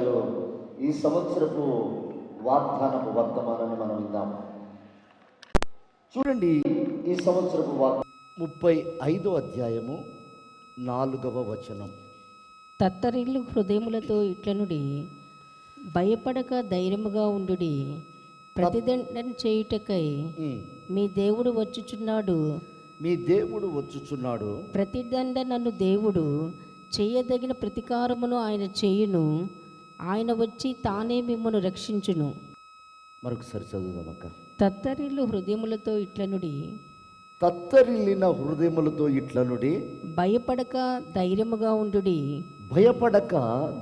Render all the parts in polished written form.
ఇచ్చాడో ఈ సంవత్సరపు వాగ్దానపు వర్తమానాన్ని మనం విందాం. చూడండి, ఈ సంవత్సరపు 35వ అధ్యాయము 4వ వచనం. తత్తరిల్లు హృదయములతో ఇట్లనుడి, భయపడక ధైర్యముగా ఉండుడి, ప్రతిదండన చేయుటకై మీ దేవుడు వచ్చుచున్నాడు. మీ దేవుడు వచ్చుచున్నాడు. ప్రతిదండ నన్ను దేవుడు చేయదగిన ప్రతికారమును ఆయన చేయును. ఆయన వచ్చి తానే మిమ్మను రక్షించును. మరొకసారి చదువుదాం అక్క. తత్తరిల్లు హృదయములతో ఇట్లనుడి, తత్తరిల్లిన హృదయములతో ఇట్లనుడి, భయపడక ధైర్యముగా ఉండుడి, భయపడక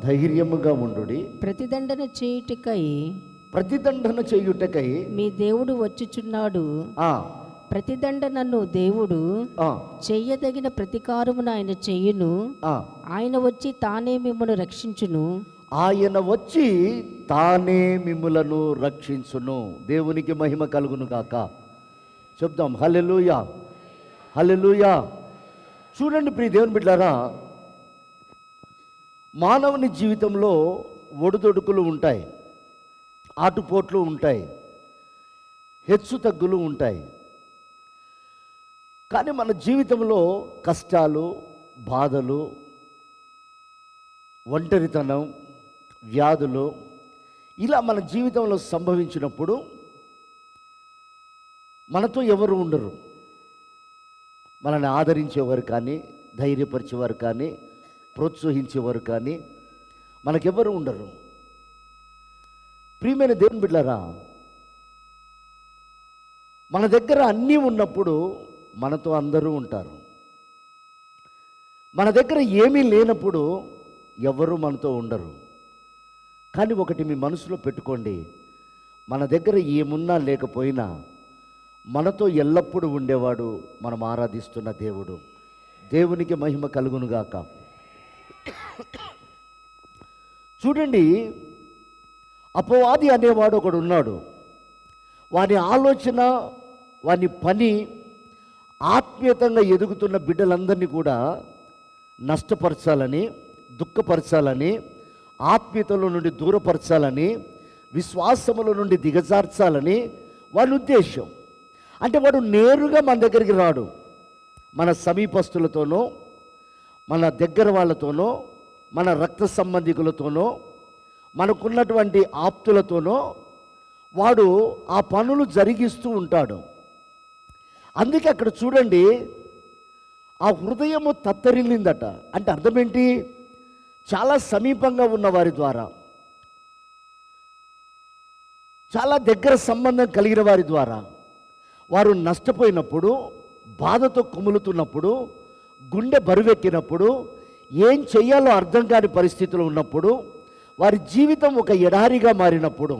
ధైర్యముగా ఉండుడి, ప్రతిదండన చేయుటకై ప్రతిదండన చేయుటకై మీ దేవుడు వచ్చుచున్నాడు. ప్రతిదండ నన్ను దేవుడు చెయ్యదగిన ప్రతికారమును ఆయన చెయ్యును. ఆయన వచ్చి తానే మిమ్మల్ని రక్షించును. ఆయన వచ్చి తానే మిమ్ములను రక్షించును. దేవునికి మహిమ కలుగును గాక. చెప్దాం హల్లెలూయా, హల్లెలూయా. చూడండి ప్రియ దేవుని బిడ్డలారా, మానవుని జీవితంలో ఒడిదొడుకులు ఉంటాయి, ఆటుపోట్లు ఉంటాయి, హెచ్చు తగ్గులు ఉంటాయి. కానీ మన జీవితంలో కష్టాలు, బాధలు, ఒంటరితనం, వ్యాధులు ఇలా మన జీవితంలో సంభవించినప్పుడు మనతో ఎవరు ఉండరు. మనల్ని ఆదరించేవారు కానీ, ధైర్యపరిచేవారు కానీ, ప్రోత్సహించేవారు కానీ మనకెవరు ఉండరు. ప్రియమైన దేవుని బిడ్డలారా, మన దగ్గర అన్నీ ఉన్నప్పుడు మనతో అందరూ ఉంటారు. మన దగ్గర ఏమీ లేనప్పుడు ఎవరు మనతో ఉండరు. కానీ ఒకటి మీ మనసులో పెట్టుకోండి, మన దగ్గర ఏమున్నా లేకపోయినా మనతో ఎల్లప్పుడూ ఉండేవాడు మనం ఆరాధిస్తున్న దేవుడు. దేవునికి మహిమ కలుగునుగాక. చూడండి, అపవాది అనేవాడు ఒకడు ఉన్నాడు. వాని ఆలోచన, వాని పని ఆత్మీయతంగా ఎదుగుతున్న బిడ్డలందరినీ కూడా నష్టపరచాలని, దుఃఖపరచాలని, ఆత్మీయతలో నుండి దూరపరచాలని, విశ్వాసముల నుండి దిగజార్చాలని వాని ఉద్దేశం. అంటే వాడు నేరుగా మన దగ్గరికి రాడు. మన సమీపస్తులతోనో, మన దగ్గర వాళ్ళతోనో, మన రక్త సంబంధికులతోనో, మనకున్నటువంటి ఆప్తులతోనో వాడు ఆ పనులు జరిగిస్తూ ఉంటాడు. అందుకే అక్కడ చూడండి, ఆ హృదయము తత్తరిల్లిందట. అంటే అర్థం ఏంటి? చాలా సమీపంగా ఉన్న వారి ద్వారా, చాలా దగ్గర సంబంధం కలిగిన వారి ద్వారా వారు నష్టపోయినప్పుడు, బాధతో కుములుతున్నప్పుడు, గుండె బరువెక్కినప్పుడు, ఏం చెయ్యాలో అర్థం కాని పరిస్థితిలో ఉన్నప్పుడు, వారి జీవితం ఒక ఎడారిగా మారినప్పుడు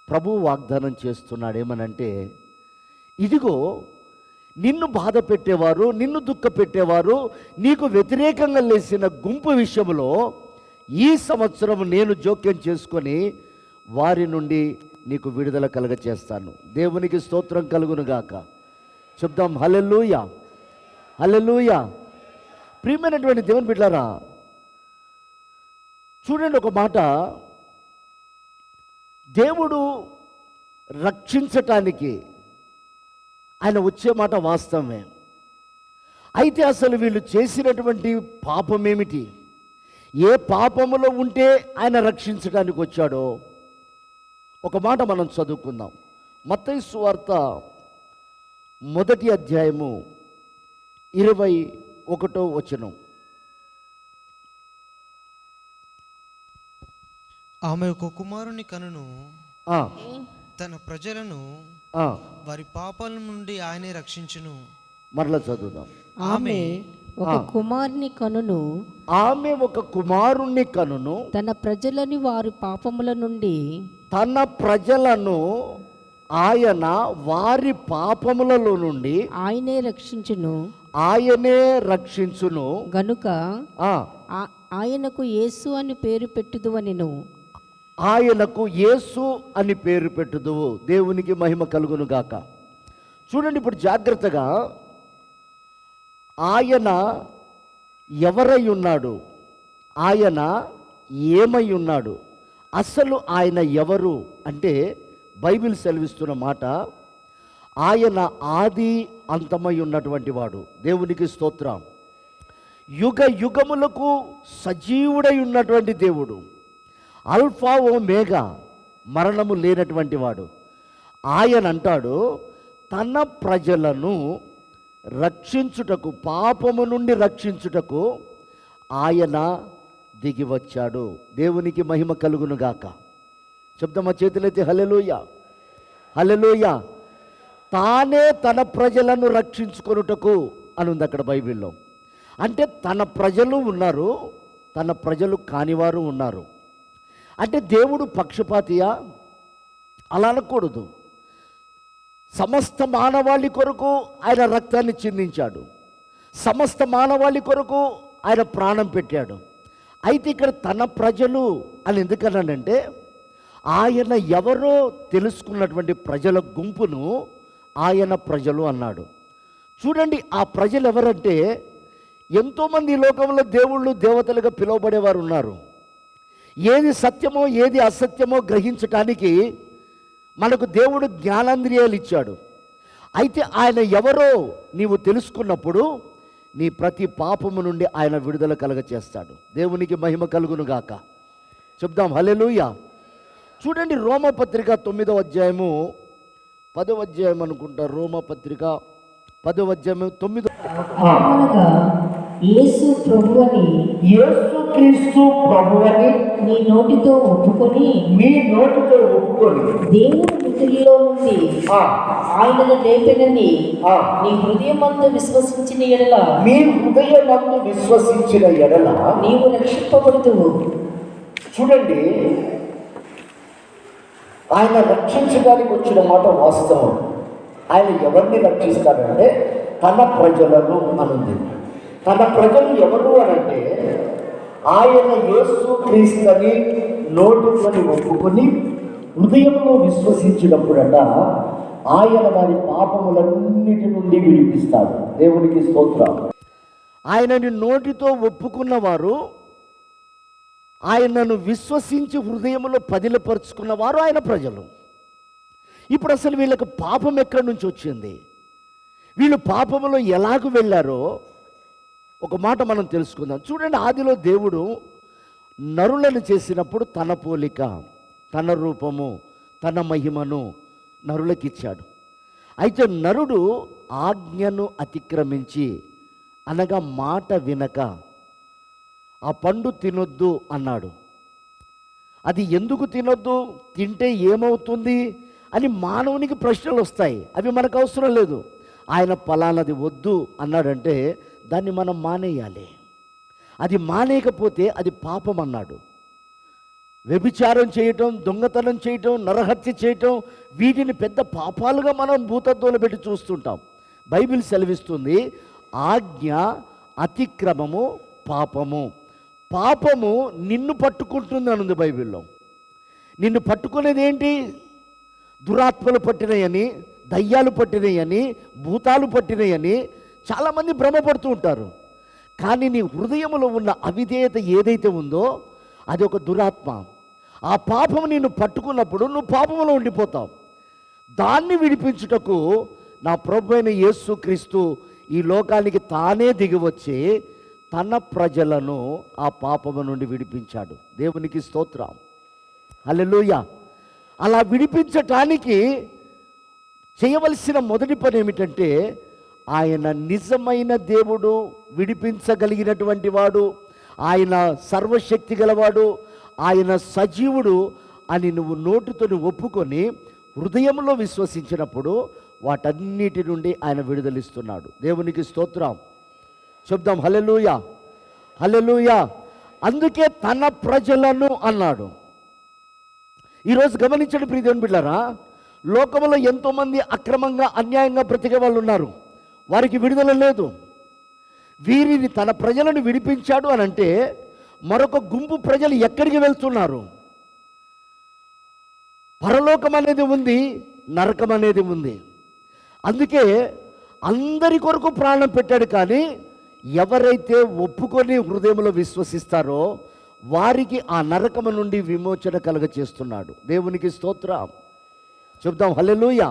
ప్రభువు వాగ్దానం చేస్తున్నాడు. ఏమనంటే, ఇదిగో నిన్ను బాధ పెట్టేవారు, నిన్ను దుఃఖ పెట్టేవారు, నీకు వ్యతిరేకంగా లేచిన గుంపు విషయంలో ఈ సంవత్సరం నేను జోక్యం చేసుకొని వారి నుండి నీకు విడుదల కలుగ చేస్తాను. దేవునికి స్తోత్రం కలుగునుగాక. చెప్దాం హల్లెలూయా, హల్లెలూయా. ప్రియమైనటువంటి దేవుని బిడ్డలారా, చూడండి ఒక మాట, దేవుడు రక్షించటానికి ఆయన వచ్చే మాట వాస్తవమే. అయితే అసలు వీళ్ళు చేసినటువంటి పాపం ఏమిటి? ఏ పాపములో ఉంటే ఆయన రక్షించడానికి వచ్చాడో ఒక మాట మనం చదువుకుందాం. మత్తయి సువార్త 1వ అధ్యాయము 21వ వచనం. ఆమె ఒక కుమారుని కనును, తన ప్రజలను వారి పాపాల నుండి ఆయనే రక్షించును. మరలా చదువుదాం. ఆమె ఒక కుమారుని కనును, ఆమె ఒక కుమారుణ్ణి కనును, తన ప్రజలని వారి పాపముల నుండి, తన ప్రజలను ఆయన వారి పాపములలో నుండి ఆయనే రక్షించును. ఆయనే రక్షించును గనుక ఆయనకు యేసు అని పేరు పెట్టుదువనెను. ఆయనకు యేసు అని పేరు పెట్టుదువు. దేవునికి మహిమ కలుగును గాక. చూడండి ఇప్పుడు జాగ్రత్తగా, ఆయన ఎవరై ఉన్నాడు? ఆయన ఏమై ఉన్నాడు, అసలు ఆయన ఎవరు అంటే బైబిల్ సెలవిస్తున్న మాట, ఆయన ఆది అంతమై ఉన్నటువంటి వాడు. దేవునికి స్తోత్రం. యుగ యుగములకు సజీవుడై ఉన్నటువంటి దేవుడు, అల్ఫా ఓమేగా, మరణము లేనటువంటి వాడు. ఆయన అంటాడు, తన ప్రజలను రక్షించుటకు, పాపము నుండి రక్షించుటకు ఆయన దిగి వచ్చాడు. దేవునికి మహిమ కలుగునుగాక. చెప్తామా చేతులైతే హల్లెలూయా, హల్లెలూయా. తానే తన ప్రజలను రక్షించుకొనుటకు అని ఉంది అక్కడ బైబిల్లో. అంటే తన ప్రజలు ఉన్నారు, తన ప్రజలు కానివారు ఉన్నారు. అంటే దేవుడు పక్షపాతియా? అలా అనకూడదు. సమస్త మానవాళి కొరకు ఆయన రక్తాన్ని చిందించాడు, సమస్త మానవాళి కొరకు ఆయన ప్రాణం పెట్టాడు. అయితే ఇక్కడ తన ప్రజలు అని ఎందుకన్నానంటే, ఆయన ఎవరో తెలుసుకున్నటువంటి ప్రజల గుంపును ఆయన ప్రజలు అన్నాడు. చూడండి, ఆ ప్రజలు ఎవరంటే, ఎంతోమంది ఈ లోకంలో దేవుళ్ళు దేవతలుగా పిలువబడేవారు ఉన్నారు. ఏది సత్యమో ఏది అసత్యమో గ్రహించటానికి మనకు దేవుడు జ్ఞానేంద్రియాలు ఇచ్చాడు. అయితే ఆయన ఎవరో నీవు తెలుసుకున్నప్పుడు నీ ప్రతి పాపము నుండి ఆయన విడుదల కలుగ చేస్తాడు. దేవునికి మహిమ కలుగునుగాక. చెప్దాం హల్లెలూయా. చూడండి, రోమపత్రిక 9వ అధ్యాయము 10వ అధ్యాయం అనుకుంటా. రోమపత్రిక 10వ అధ్యాయం 9. యేసుక్రీస్తు ప్రభువని నీ నోటితో ఒప్పుకొని దేవుని మృతుల్లో నుండి ఆయనను లేపెనని నీ హృదయమందు విశ్వసించిన ఎడల నీవు రక్షింపబడుదువు. చూడండి, ఆయన రక్షించడానికి వచ్చిన మాట వాస్తవం. ఆయన ఎవరిని రక్షిస్తాడంటే తన ప్రజలను అనుంది. తన ప్రజలు ఎవరు అనంటే, ఆయన యేసుక్రీస్తుని నోటితోని ఒప్పుకొని హృదయంలో విశ్వసించినప్పుడట ఆయన వారి పాపములన్నిటి నుండి విడిపిస్తాడు. దేవునికి స్తోత్రం. ఆయనని నోటితో ఒప్పుకున్న వారు, ఆయనను విశ్వసించి హృదయంలో పదిలపరుచుకున్న వారు ఆయన ప్రజలు. ఇప్పుడు అసలు వీళ్ళకి పాపం ఎక్కడి నుంచి వచ్చింది, వీళ్ళు పాపములో ఎలాగ వెళ్ళారో ఒక మాట మనం తెలుసుకుందాం. చూడండి, ఆదిలో దేవుడు నరులను చేసినప్పుడు తన పోలిక, తన రూపము, తన మహిమను నరులకిచ్చాడు. అయితే నరుడు ఆజ్ఞను అతిక్రమించి, అనగా మాట వినక ఆ పండు తినొద్దు అన్నాడు. అది ఎందుకు తినొద్దు, తింటే ఏమవుతుంది అని మానవునికి ప్రశ్నలు వస్తాయి. అవి మనకు అవసరం లేదు. ఆయన పలానది వద్దు అన్నాడంటే దాన్ని మనం మానేయాలి. అది మానేయకపోతే అది పాపం అన్నాడు. వ్యభిచారం చేయటం, దొంగతనం చేయటం, నరహత్య చేయటం, వీటిని పెద్ద పాపాలుగా మనం భూతత్వంలో పెట్టి చూస్తుంటాం. బైబిల్ సెలవిస్తుంది, ఆజ్ఞ అతిక్రమము పాపము. పాపము నిన్ను పట్టుకుంటుంది అనుంది బైబిల్లో. నిన్ను పట్టుకునేది ఏంటి? దురాత్మలు పట్టినాయని, దయ్యాలు పట్టినాయని, భూతాలు పట్టినాయని చాలామంది భ్రమపడుతూ ఉంటారు. కానీ నీ హృదయంలో ఉన్న అవిధేయత ఏదైతే ఉందో అది ఒక దురాత్మ. ఆ పాపము నిన్ను పట్టుకున్నప్పుడు నువ్వు పాపంలో ఉండిపోతావు. దాన్ని విడిపించుటకు నా ప్రభువైన యేసుక్రీస్తు ఈ లోకానికి తానే దిగివచ్చి తన ప్రజలను ఆ పాపము నుండి విడిపించాడు. దేవునికి స్తోత్రం, హల్లెలూయా. అలా విడిపించటానికి చేయవలసిన మొదటి పని ఏమిటంటే, ఆయన నిజమైన దేవుడు, విడిపించగలిగినటువంటి వాడు, ఆయన సర్వశక్తి గలవాడు, ఆయన సజీవుడు అని నువ్వు నోటితో ఒప్పుకొని హృదయంలో విశ్వసించినప్పుడు వాటన్నిటి నుండి ఆయన విడుదలిస్తున్నాడు. దేవునికి స్తోత్రం. చెప్దాం హల్లెలూయా, హల్లెలూయా. అందుకే తన ప్రజలను అన్నాడు. ఈరోజు గమనించండి ప్రియ దేవుని బిడ్డలారా, లోకంలో ఎంతోమంది అక్రమంగా అన్యాయంగా బ్రతికే వాళ్ళు ఉన్నారు. వారికి విడుదల లేదు. వీరిని తన ప్రజలను విడిపించాడు అని అంటే మరొక గుంపు ప్రజలు ఎక్కడికి వెళ్తున్నారు? పరలోకం అనేది ఉంది, నరకం అనేది ఉంది. అందుకే అందరి కొరకు ప్రాణం పెట్టాడు. కానీ ఎవరైతే ఒప్పుకొని హృదయంలో విశ్వసిస్తారో వారికి ఆ నరకము నుండి విమోచన కలగ చేస్తున్నాడు. దేవునికి స్తోత్రం చెప్దాం. హల్లెలూయా.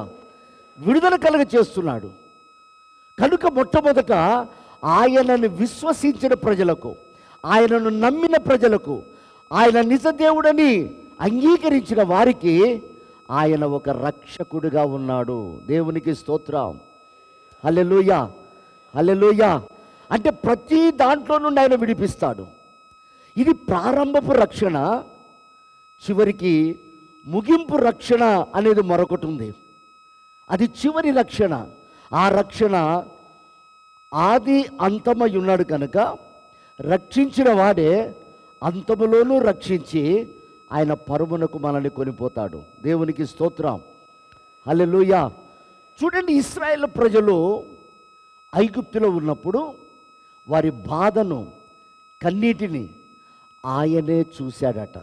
విడుదల కలగ చేస్తున్నాడు. కనుక మొట్టమొదట ఆయనను విశ్వసించిన ప్రజలకు, ఆయనను నమ్మిన ప్రజలకు, ఆయన నిజ దేవుడని అంగీకరించిన వారికి ఆయన ఒక రక్షకుడిగా ఉన్నాడు. దేవునికి స్తోత్రం. హల్లెలూయా, హల్లెలూయా. అంటే ప్రతి దాంట్లో నుండి ఆయన విడిపిస్తాడు. ఇది ప్రారంభపు రక్షణ. చివరికి ముగింపు రక్షణ అనేది మరొకటి ఉంది. అది చివరి రక్షణ. ఆ రక్షణ ఆది అంతమై ఉన్నాడు కనుక రక్షించిన వాడే అంతములోనూ రక్షించి ఆయన పరమునకు మనల్ని కొనిపోతాడు. దేవునికి స్తోత్రం. హల్లెలూయా. చూడండి, ఇశ్రాయేలు ప్రజలు ఐగుప్తులో ఉన్నప్పుడు వారి బాధను, కన్నీటిని ఆయనే చూశాడట.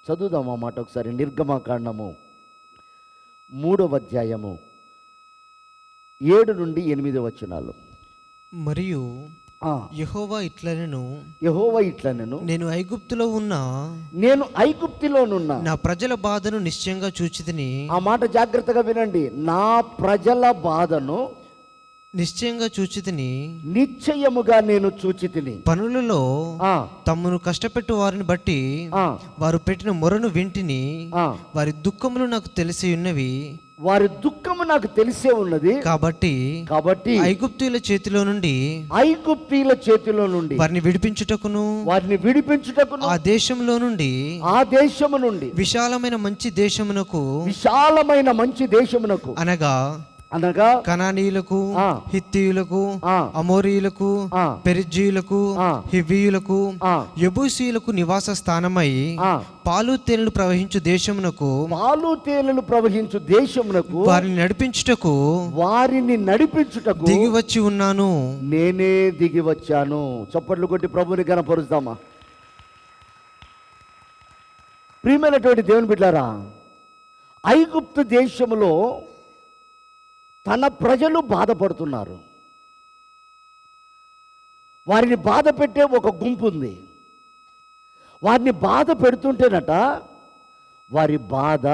చదువుదాం ఆ మాట ఒకసారి. నిర్గమకాండము 3వ అధ్యాయము 7 నుండి 8 వచనాలు. మరియు యెహోవా ఇట్లనెను, నేను ఐగుప్తులోనున్న నా ప్రజల బాధను నిశ్చయంగా చూచితిని. ఆ మాట జాగ్రత్తగా వినండి. నా ప్రజల బాధను నిశ్చయంగా చూచితిని, నిశ్చయముగా నేను చూచితిని. పనులలో తమను కష్టపెట్టు వారిని బట్టి వారు పెట్టిన మొరను వింటిని. వారి దుఃఖములు నాకు తెలిసి ఉన్నవి. వారి దుఃఖము నాకు తెలిసే ఉన్నది. కాబట్టి ఐగుప్తీయుల చేతిలో నుండి వారిని విడిపించుటకును ఆ దేశంలో నుండి విశాలమైన మంచి దేశమునకు అనగా కనానీయులకు, హిత్తీయులకు, అమోరీయులకు, పెరిజ్జీయులకు, హివ్వీయులకు, యెబూసీయులకు నివాస స్థానమై పాలు తేనెలు ప్రవహించు దేశమునకు వారిని నడిపించుటకు దిగి వచ్చి ఉన్నాను. నేనే దిగి వచ్చాను. చప్పట్లు కొట్టి ప్రభుని గణపరుస్తామా. ప్రియమైనటువంటి దేవుని బిడ్డలారా, ఐగుప్తు దేశములో తన ప్రజలు బాధపడుతున్నారు. వారిని బాధ పెట్టే ఒక గుంపు ఉంది. వారిని బాధ పెడుతుంటేనట వారి బాధ,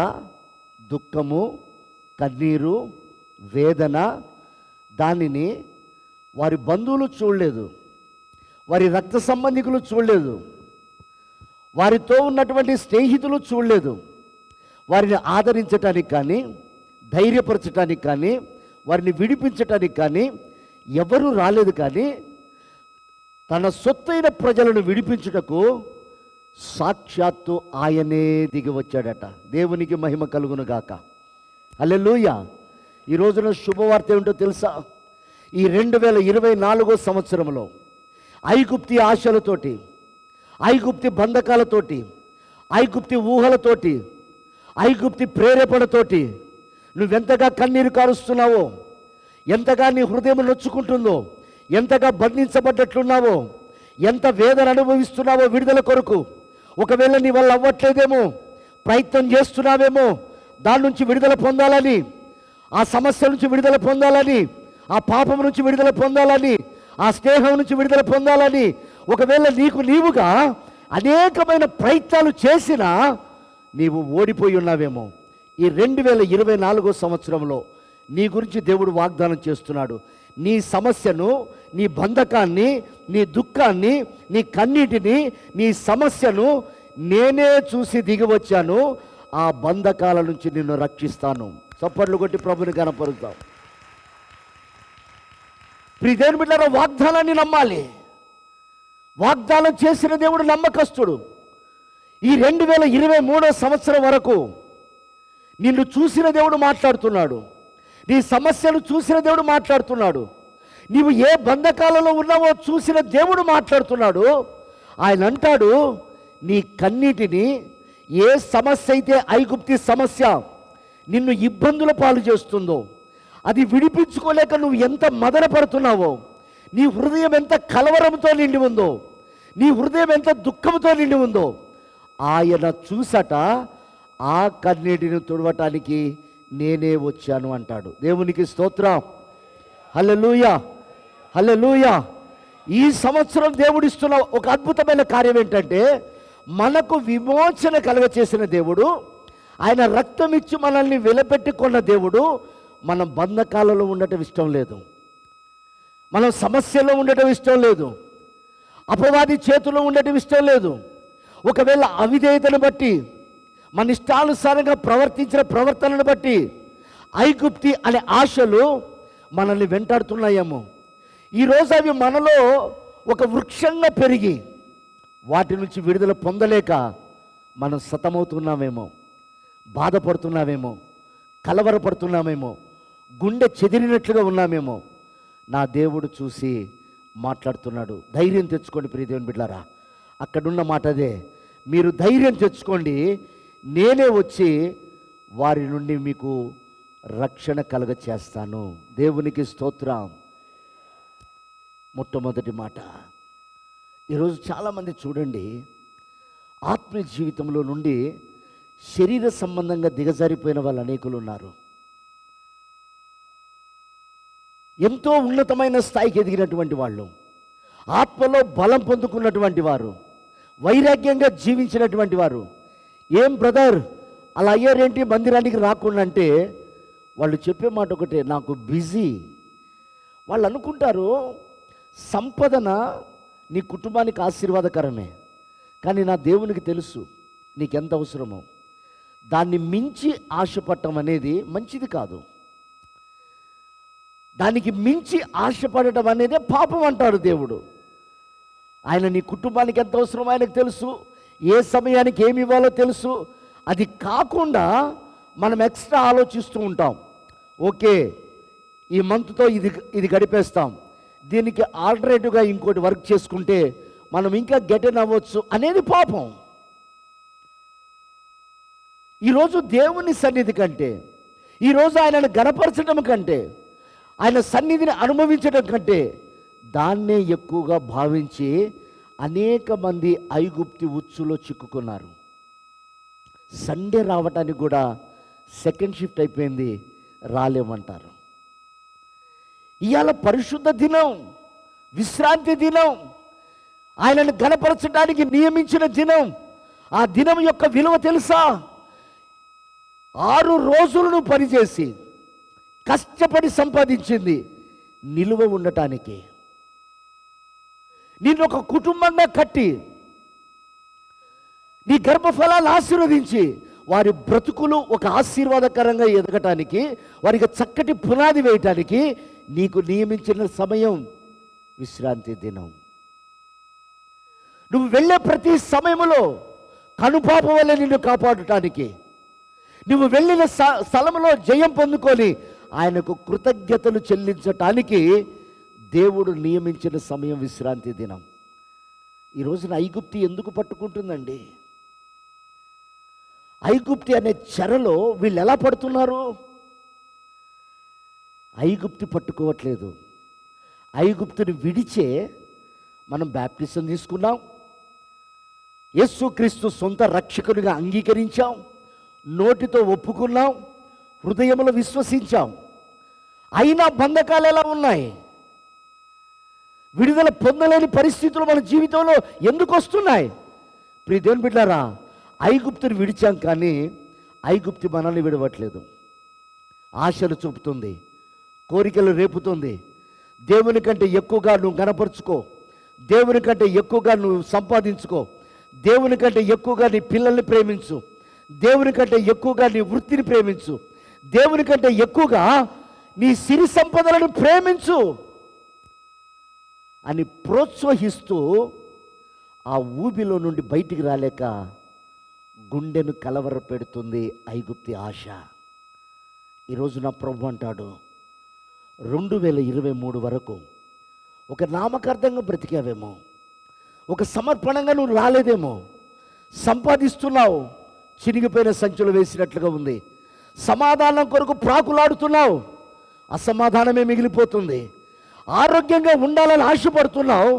దుఃఖము, కన్నీరు, వేదన, దానిని వారి బంధువులు చూడలేదు, వారి రక్త సంబంధికులు చూడలేదు, వారితో ఉన్నటువంటి స్నేహితులు చూడలేదు. వారిని ఆదరించటానికి కానీ, ధైర్యపరచటానికి కానీ, వారిని విడిపించటానికి కానీ ఎవరు రాలేదు. కానీ తన సొత్తైన ప్రజలను విడిపించుటకు సాక్షాత్తు ఆయనే దిగి వచ్చాడట. దేవునికి మహిమ కలుగును గాక. హల్లెలూయా. ఈ రోజున శుభవార్త ఏమిటో తెలుసా? ఈ 2024 సంవత్సరంలో ఐగుప్తి ఆశలతోటి, ఐగుప్తి బంధకాలతోటి, ఐగుప్తి ఊహలతోటి, ఐగుప్తి ప్రేరేపణతోటి నువ్వెంతగా కన్నీరు కారుస్తున్నావో, ఎంతగా నీ హృదయం నొచ్చుకుంటుందో, ఎంతగా బంధించబడ్డట్లున్నావో, ఎంత వేదన అనుభవిస్తున్నావో విడుదల కొరకు. ఒకవేళ నీ వల్ల అవ్వట్లేదేమో, ప్రయత్నం చేస్తున్నావేమో దాని నుంచి విడుదల పొందాలని, ఆ సమస్య నుంచి విడుదల పొందాలని, ఆ పాపం నుంచి విడుదల పొందాలని, ఆ స్నేహం నుంచి విడుదల పొందాలని, ఒకవేళ నీవుగా అనేకమైన ప్రయత్నాలు చేసినా నీవు ఓడిపోయి ఉన్నావేమో. ఈ 2024 సంవత్సరంలో నీ గురించి దేవుడు వాగ్దానం చేస్తున్నాడు. నీ సమస్యను, నీ బంధకాన్ని, నీ దుఃఖాన్ని, నీ కన్నీటిని, నీ సమస్యను నేనే చూసి దిగి వచ్చాను. ఆ బంధకాల నుంచి నిన్ను రక్షిస్తాను. చప్పట్లు కొట్టి ప్రభుని కనపరుస్తాం. ప్రియదేవుని బిడ్డలారా, వాగ్దానాన్ని నమ్మాలి. వాగ్దానం చేసిన దేవుడు నమ్మకస్తుడు. ఈ 2023 సంవత్సరం వరకు నిన్ను చూసిన దేవుడు మాట్లాడుతున్నాడు. నీ సమస్యను చూసిన దేవుడు మాట్లాడుతున్నాడు. నీవు ఏ బంధకాలలో ఉన్నావో చూసిన దేవుడు మాట్లాడుతున్నాడు. ఆయన అంటాడు, నీ కన్నీటిని, ఏ సమస్య అయితే ఐగుప్తి సమస్య నిన్ను ఇబ్బందుల పాలు చేస్తుందో, అది విడిపించుకోలేక నువ్వు ఎంత మదన పడుతున్నావో, నీ హృదయం ఎంత కలవరంతో నిండి ఉందో, నీ హృదయం ఎంత దుఃఖంతో నిండి ఉందో, ఆయన చూసట ఆ కన్నీటిని తుడవటానికి నేనే వచ్చాను అంటాడు. దేవునికి స్తోత్రం. హల్లెలూయా, హల్లెలూయా. ఈ సంవత్సరం దేవుడిస్తున్న ఒక అద్భుతమైన కార్యం ఏంటంటే, మనకు విమోచన కలుగచేసిన దేవుడు, ఆయన రక్తం ఇచ్చి మనల్ని వెలపెట్టుకున్న దేవుడు మనం బంధకాలలో ఉండటం ఇష్టం లేదు, మనం సమస్యలో ఉండటం ఇష్టం లేదు, అపవాది చేతిలో ఉండటం ఇష్టం లేదు. ఒకవేళ అవిధేయతను బట్టి, మన ఇష్టానుసారంగా ప్రవర్తించిన ప్రవర్తనను బట్టి ఐగుప్తి అనే ఆశలు మనల్ని వెంటాడుతున్నాయేమో, ఈరోజు అవి మనలో ఒక వృక్షంగా పెరిగి వాటి నుంచి విడుదల పొందలేక మనం సతమవుతున్నామేమో, బాధపడుతున్నామేమో, కలవరపడుతున్నామేమో, గుండె చెదిరినట్లుగా ఉన్నామేమో. నా దేవుడు చూసి మాట్లాడుతున్నాడు. ధైర్యం తెచ్చుకోండి ప్రియ దేవుని బిడ్డలారా. అక్కడున్న మాట అదే, మీరు ధైర్యం తెచ్చుకోండి, నేనే వచ్చి వారి నుండి మీకు రక్షణ కలుగ చేస్తాను. దేవునికి స్తోత్రం. మొట్టమొదటి మాట. ఈరోజు చాలామంది చూడండి, ఆత్మీయ జీవితంలో నుండి శరీర సంబంధంగా దిగజారిపోయిన వాళ్ళు అనేకులు ఉన్నారు. ఎంతో ఉన్నతమైన స్థాయికి ఎదిగినటువంటి వాళ్ళు, ఆత్మలో బలం పొందుకున్నటువంటి వారు, వైరాగ్యంగా జీవించినటువంటి వారు, ఏం బ్రదర్ అలా అయ్యారేంటి మందిరానికి రాకుండా అంటే వాళ్ళు చెప్పే మాట ఒకటే, నాకు బిజీ. వాళ్ళు అనుకుంటారు సంపదన నీ కుటుంబానికి ఆశీర్వాదకరమే, కానీ నా దేవునికి తెలుసు నీకెంత అవసరమో. దాన్ని మించి ఆశపడటం అనేది మంచిది కాదు. దానికి మించి ఆశపడటం అనేది పాపం అంటాడు దేవుడు. ఆయన నీ కుటుంబానికి ఎంత అవసరమో ఆయనకు తెలుసు, ఏ సమయానికి ఏమి ఇవ్వాలో తెలుసు. అది కాకుండా మనం ఎక్స్ట్రా ఆలోచిస్తూ ఉంటాం. ఓకే, ఈ మంత్తో ఇది గడిపేస్తాం, దీనికి ఆల్టర్నేటివ్గా ఇంకోటి వర్క్ చేసుకుంటే మనం ఇంకా గెటన్ అవ్వచ్చు అనేది పాపం. ఈరోజు దేవుని సన్నిధి కంటే, ఈరోజు ఆయనను గణపరచడం కంటే, ఆయన సన్నిధిని అనుభవించడం కంటే దాన్నే ఎక్కువగా భావించి అనేక మంది ఐగుప్తి ఉచ్చులో చిక్కుకున్నారు. సండే రావటానికి కూడా సెకండ్ షిఫ్ట్ అయిపోయింది, రాలేమంటారు. ఇవాళ పరిశుద్ధ దినం, విశ్రాంతి దినం, ఆయనను గణపరచడానికి నియమించిన దినం. ఆ దినం యొక్క విలువ తెలుసా? 6 రోజులను పనిచేసి కష్టపడి సంపాదించింది నిలువ ఉండటానికి. నిన్ను ఒక కుటుంబంగా కట్టి నీ గర్భఫలాలు ఆశీర్వదించి వారి బ్రతుకులు ఒక ఆశీర్వాదకరంగా ఎదగటానికి, వారికి చక్కటి పునాది వేయటానికి నీకు నియమించిన సమయం విశ్రాంతి దినం. నువ్వు వెళ్ళే ప్రతి సమయంలో కనుపాప వల్ల నిన్ను కాపాడటానికి, నువ్వు వెళ్ళిన స్థలంలో జయం పొందుకొని ఆయనకు కృతజ్ఞతలు చెల్లించటానికి దేవుడు నియమించిన సమయం విశ్రాంతి దినం. ఈ రోజున ఐగుప్తి ఎందుకు పట్టుకుంటుందండి? ఐగుప్తి అనే చెరలో వీళ్ళు ఎలా పడుతున్నారు? ఐగుప్తి పట్టుకోవట్లేదు. ఐగుప్తుని విడిచే మనం బాప్టిజం తీసుకున్నాం, యేసుక్రీస్తు సొంత రక్షకునిగా అంగీకరించాం, నోటితో ఒప్పుకున్నాం, హృదయంలో విశ్వసించాం. అయినా బంధకాలు ఎలా ఉన్నాయి? విడుదల పొందలేని పరిస్థితులు మన జీవితంలో ఎందుకు వస్తున్నాయి? ప్రియ దేవుని బిడ్డలారా, ఐగుప్తుని విడిచాం, కానీ ఐగుప్తి మనల్ని విడవట్లేదు. ఆశలు చూపుతుంది, కోరికలు రేపుతుంది. దేవుని కంటే ఎక్కువగా నువ్వు గణపరుచుకో, దేవుని కంటే ఎక్కువగా నువ్వు సంపాదించుకో, దేవుని కంటే ఎక్కువగా నీ పిల్లల్ని ప్రేమించు, దేవుని కంటే ఎక్కువగా నీ వృత్తిని ప్రేమించు, దేవుని కంటే ఎక్కువగా నీ సిరి సంపదలను ప్రేమించు అని ప్రోత్సహిస్తూ ఆ ఊబిలో నుండి బయటికి రాలేక గుండెను కలవర పెడుతుంది ఐగుప్తి ఆశ. ఈరోజు నా ప్రభు అంటాడు, 2023 వరకు ఒక నామకార్థంగా బ్రతికావేమో, ఒక సమర్పణంగా నువ్వు రాలేదేమో, సంపాదిస్తున్నావు, చినిగిపోయిన సంచులు వేసినట్లుగా ఉంది, సమాధానం కొరకు ప్రాకులాడుతున్నావు, అసమాధానమే మిగిలిపోతుంది, ఆరోగ్యంగా ఉండాలని ఆశపడుతున్నావు,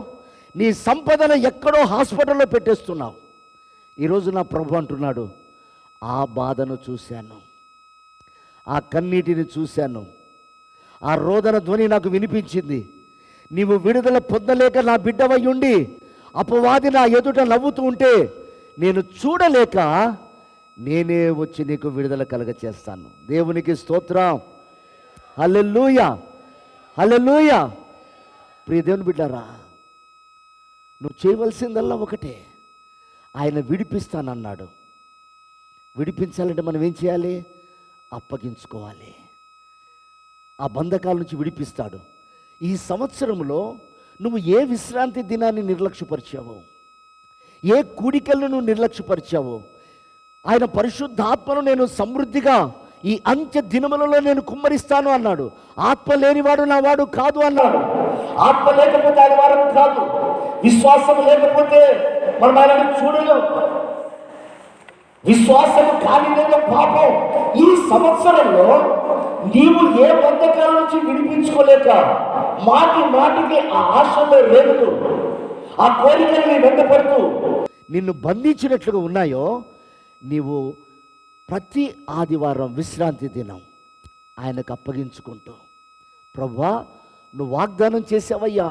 నీ సంపదను ఎక్కడో హాస్పిటల్లో పెట్టేస్తున్నావు. ఈరోజు నా ప్రభు అంటున్నాడు, ఆ బాధను చూశాను, ఆ కన్నీటిని చూశాను, ఆ రోదన ధ్వని నాకు వినిపించింది. నీవు విడుదల పొందలేక నా బిడ్డవై ఉండి అపవాది నా ఎదుట నవ్వుతూ ఉంటే నేను చూడలేక నేనే వచ్చి నీకు విడుదల కలగ చేస్తాను. దేవునికి స్తోత్రం. హల్లెలూయా, హల్లెలూయా. ప్రియ దేవుని బిడ్డారా, నువ్వు చేయవలసిందల్లా ఒకటే, ఆయన విడిపిస్తానన్నాడు. విడిపించాలంటే మనం ఏం చేయాలి? అప్పగించుకోవాలి. ఆ బంధకాల నుంచి విడిపిస్తాడు. ఈ సంవత్సరంలో నువ్వు ఏ విశ్రాంతి దినాన్ని నిర్లక్ష్యపరిచావో, ఏ కూడికలను నువ్వు నిర్లక్ష్యపరిచావో, ఆయన పరిశుద్ధాత్మను నేను సమృద్ధిగా ఈ అంత్య దినములలో నేను కుమ్మరిస్తాను అన్నాడు. ఆత్మ లేనివాడు నా వాడు కాదు అన్నాడు. ఆత్మ లేకపోతే ఆయన వాడు కాదు. విశ్వాసం లేకపోతే మనం ఆయన చూడలేం. విశ్వాసం కానిదేదో పాపం. ఈ సంవత్సరంలో నీవు ఏ బంధకాల నుంచి విడిపించుకోలేక మాటికి ఆ ఆశలో రేగుతూ, ఆ కోరికల్ని వెంటపడుతూ నిన్ను బంధించినట్లుగా ఉన్నాయో, నీవు ప్రతి ఆదివారం విశ్రాంతి దినం ఆయనకు అప్పగించుకుంటూ, ప్రభువా నువ్వు వాగ్దానం చేసావయ్యా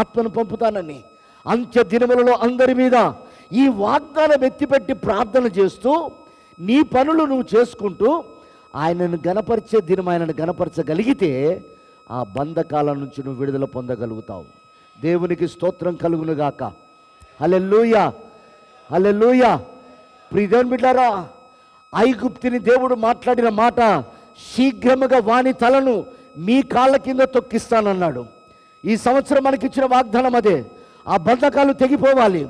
ఆత్మను పంపుతానని, అంత్య దినములలో అందరి మీద ఈ వాగ్దానం ఎత్తిపెట్టి ప్రార్థన చేస్తూ నీ పనులు నువ్వు చేసుకుంటూ ఆయనను గణపరిచే దినం ఆయనను గణపరచగలిగితే ఆ బంధకాల నుంచి నువ్వు విడుదల పొందగలుగుతావు. దేవునికి స్తోత్రం కలుగునుగాక. హల్లెలూయా, హల్లెలూయా. ప్రియదేవుని బిడ్డారా, ఐగుప్తుని దేవుడు మాట్లాడిన మాట, శీఘ్రముగా వాని తలను మీ కాళ్ళ కింద తొక్కిస్తానన్నాడు. ఈ సంవత్సరం మనకిచ్చిన వాగ్దానం అదే. ఆ బంధకాలు తెగిపోవాలి,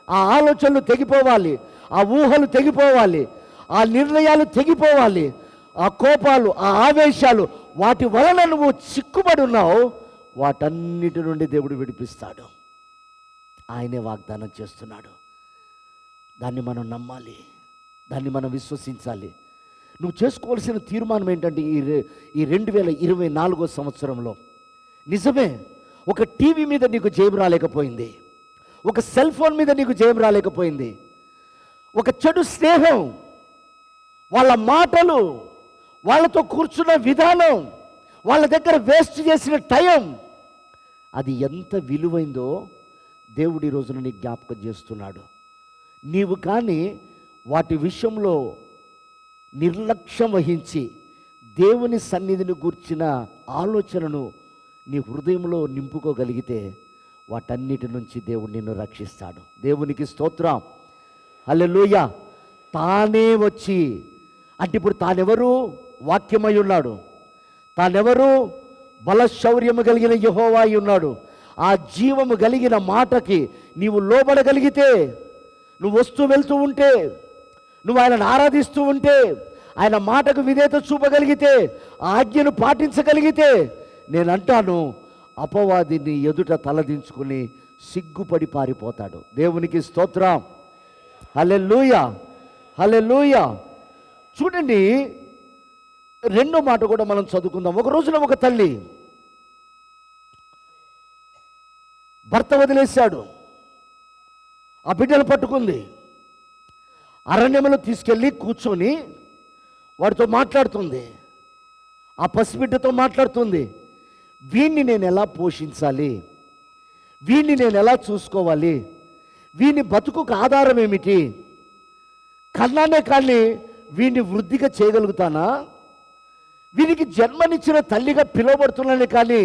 ఆ ఆలోచనలు తెగిపోవాలి, ఆ ఊహలు తెగిపోవాలి, ఆ నిర్ణయాలు తెగిపోవాలి, ఆ కోపాలు, ఆ ఆవేశాలు, వాటి వలన నువ్వు చిక్కుబడి ఉన్నావు, వాటన్నిటి నుండి దేవుడు విడిపిస్తాడు. ఆయనే వాగ్దానం చేస్తున్నాడు. దాన్ని మనం నమ్మాలి, దాన్ని మనం విశ్వసించాలి. నువ్వు చేసుకోవాల్సిన తీర్మానం ఏంటంటే ఈ 2024 సంవత్సరంలో నిజమే, ఒక టీవీ మీద నీకు జయం రాలేకపోయింది, ఒక సెల్ ఫోన్ మీద నీకు జయం రాలేకపోయింది, ఒక చెడు స్నేహం, వాళ్ళ మాటలు, వాళ్ళతో కూర్చున్న విధానం, వాళ్ళ దగ్గర వేస్ట్ చేసిన టైం, అది ఎంత విలువైందో దేవుడు ఈ రోజున నీకు జ్ఞాపకం చేస్తున్నాడు. నీవు కానీ వాటి విషయంలో నిర్లక్ష్యం వహించి దేవుని సన్నిధిని గూర్చిన ఆలోచనను నీ హృదయంలో నింపుకోగలిగితే వాటన్నిటి నుంచి దేవుడు నిన్ను రక్షిస్తాడు. దేవునికి స్తోత్రం. హల్లెలూయా. తానే వచ్చి, అంటే ఇప్పుడు తానెవరు? వాక్యమై ఉన్నాడు. తానెవరు? బలశౌర్యము కలిగిన యెహోవా అయి ఉన్నాడు. ఆ జీవము కలిగిన మాటకి నీవు లోబడగలిగితే, నువ్వు వస్తూ వెళ్తూ ఉంటే, నువ్వు ఆయనను ఆరాధిస్తూ ఉంటే, ఆయన మాటకు విధేయత చూపగలిగితే, ఆ ఆజ్ఞను పాటించగలిగితే, నేను అంటాను అపవాదిని ఎదుట తలదించుకుని సిగ్గుపడి పారిపోతాడు. దేవునికి స్తోత్రం. హల్లెలూయా, హల్లెలూయా. చూడండి, రెండో మాట కూడా మనం చదువుకుందాం. ఒక రోజున ఒక తల్లి భర్త వదిలేశాడు, ఆ బిడ్డను పట్టుకుంది, అరణ్యంలో తీసుకెళ్ళి కూర్చొని వాడితో మాట్లాడుతుంది, ఆ పసిబిడ్డతో మాట్లాడుతుంది. వీణ్ణి నేను ఎలా పోషించాలి, వీణ్ణి నేను ఎలా చూసుకోవాలి, వీని బతుకుకు ఆధారం ఏమిటి, కన్నానే కానీ వీడిని వృద్ధిగా చేయగలుగుతానా, వీనికి జన్మనిచ్చిన తల్లిగా పిలువబడుతున్నానే కానీ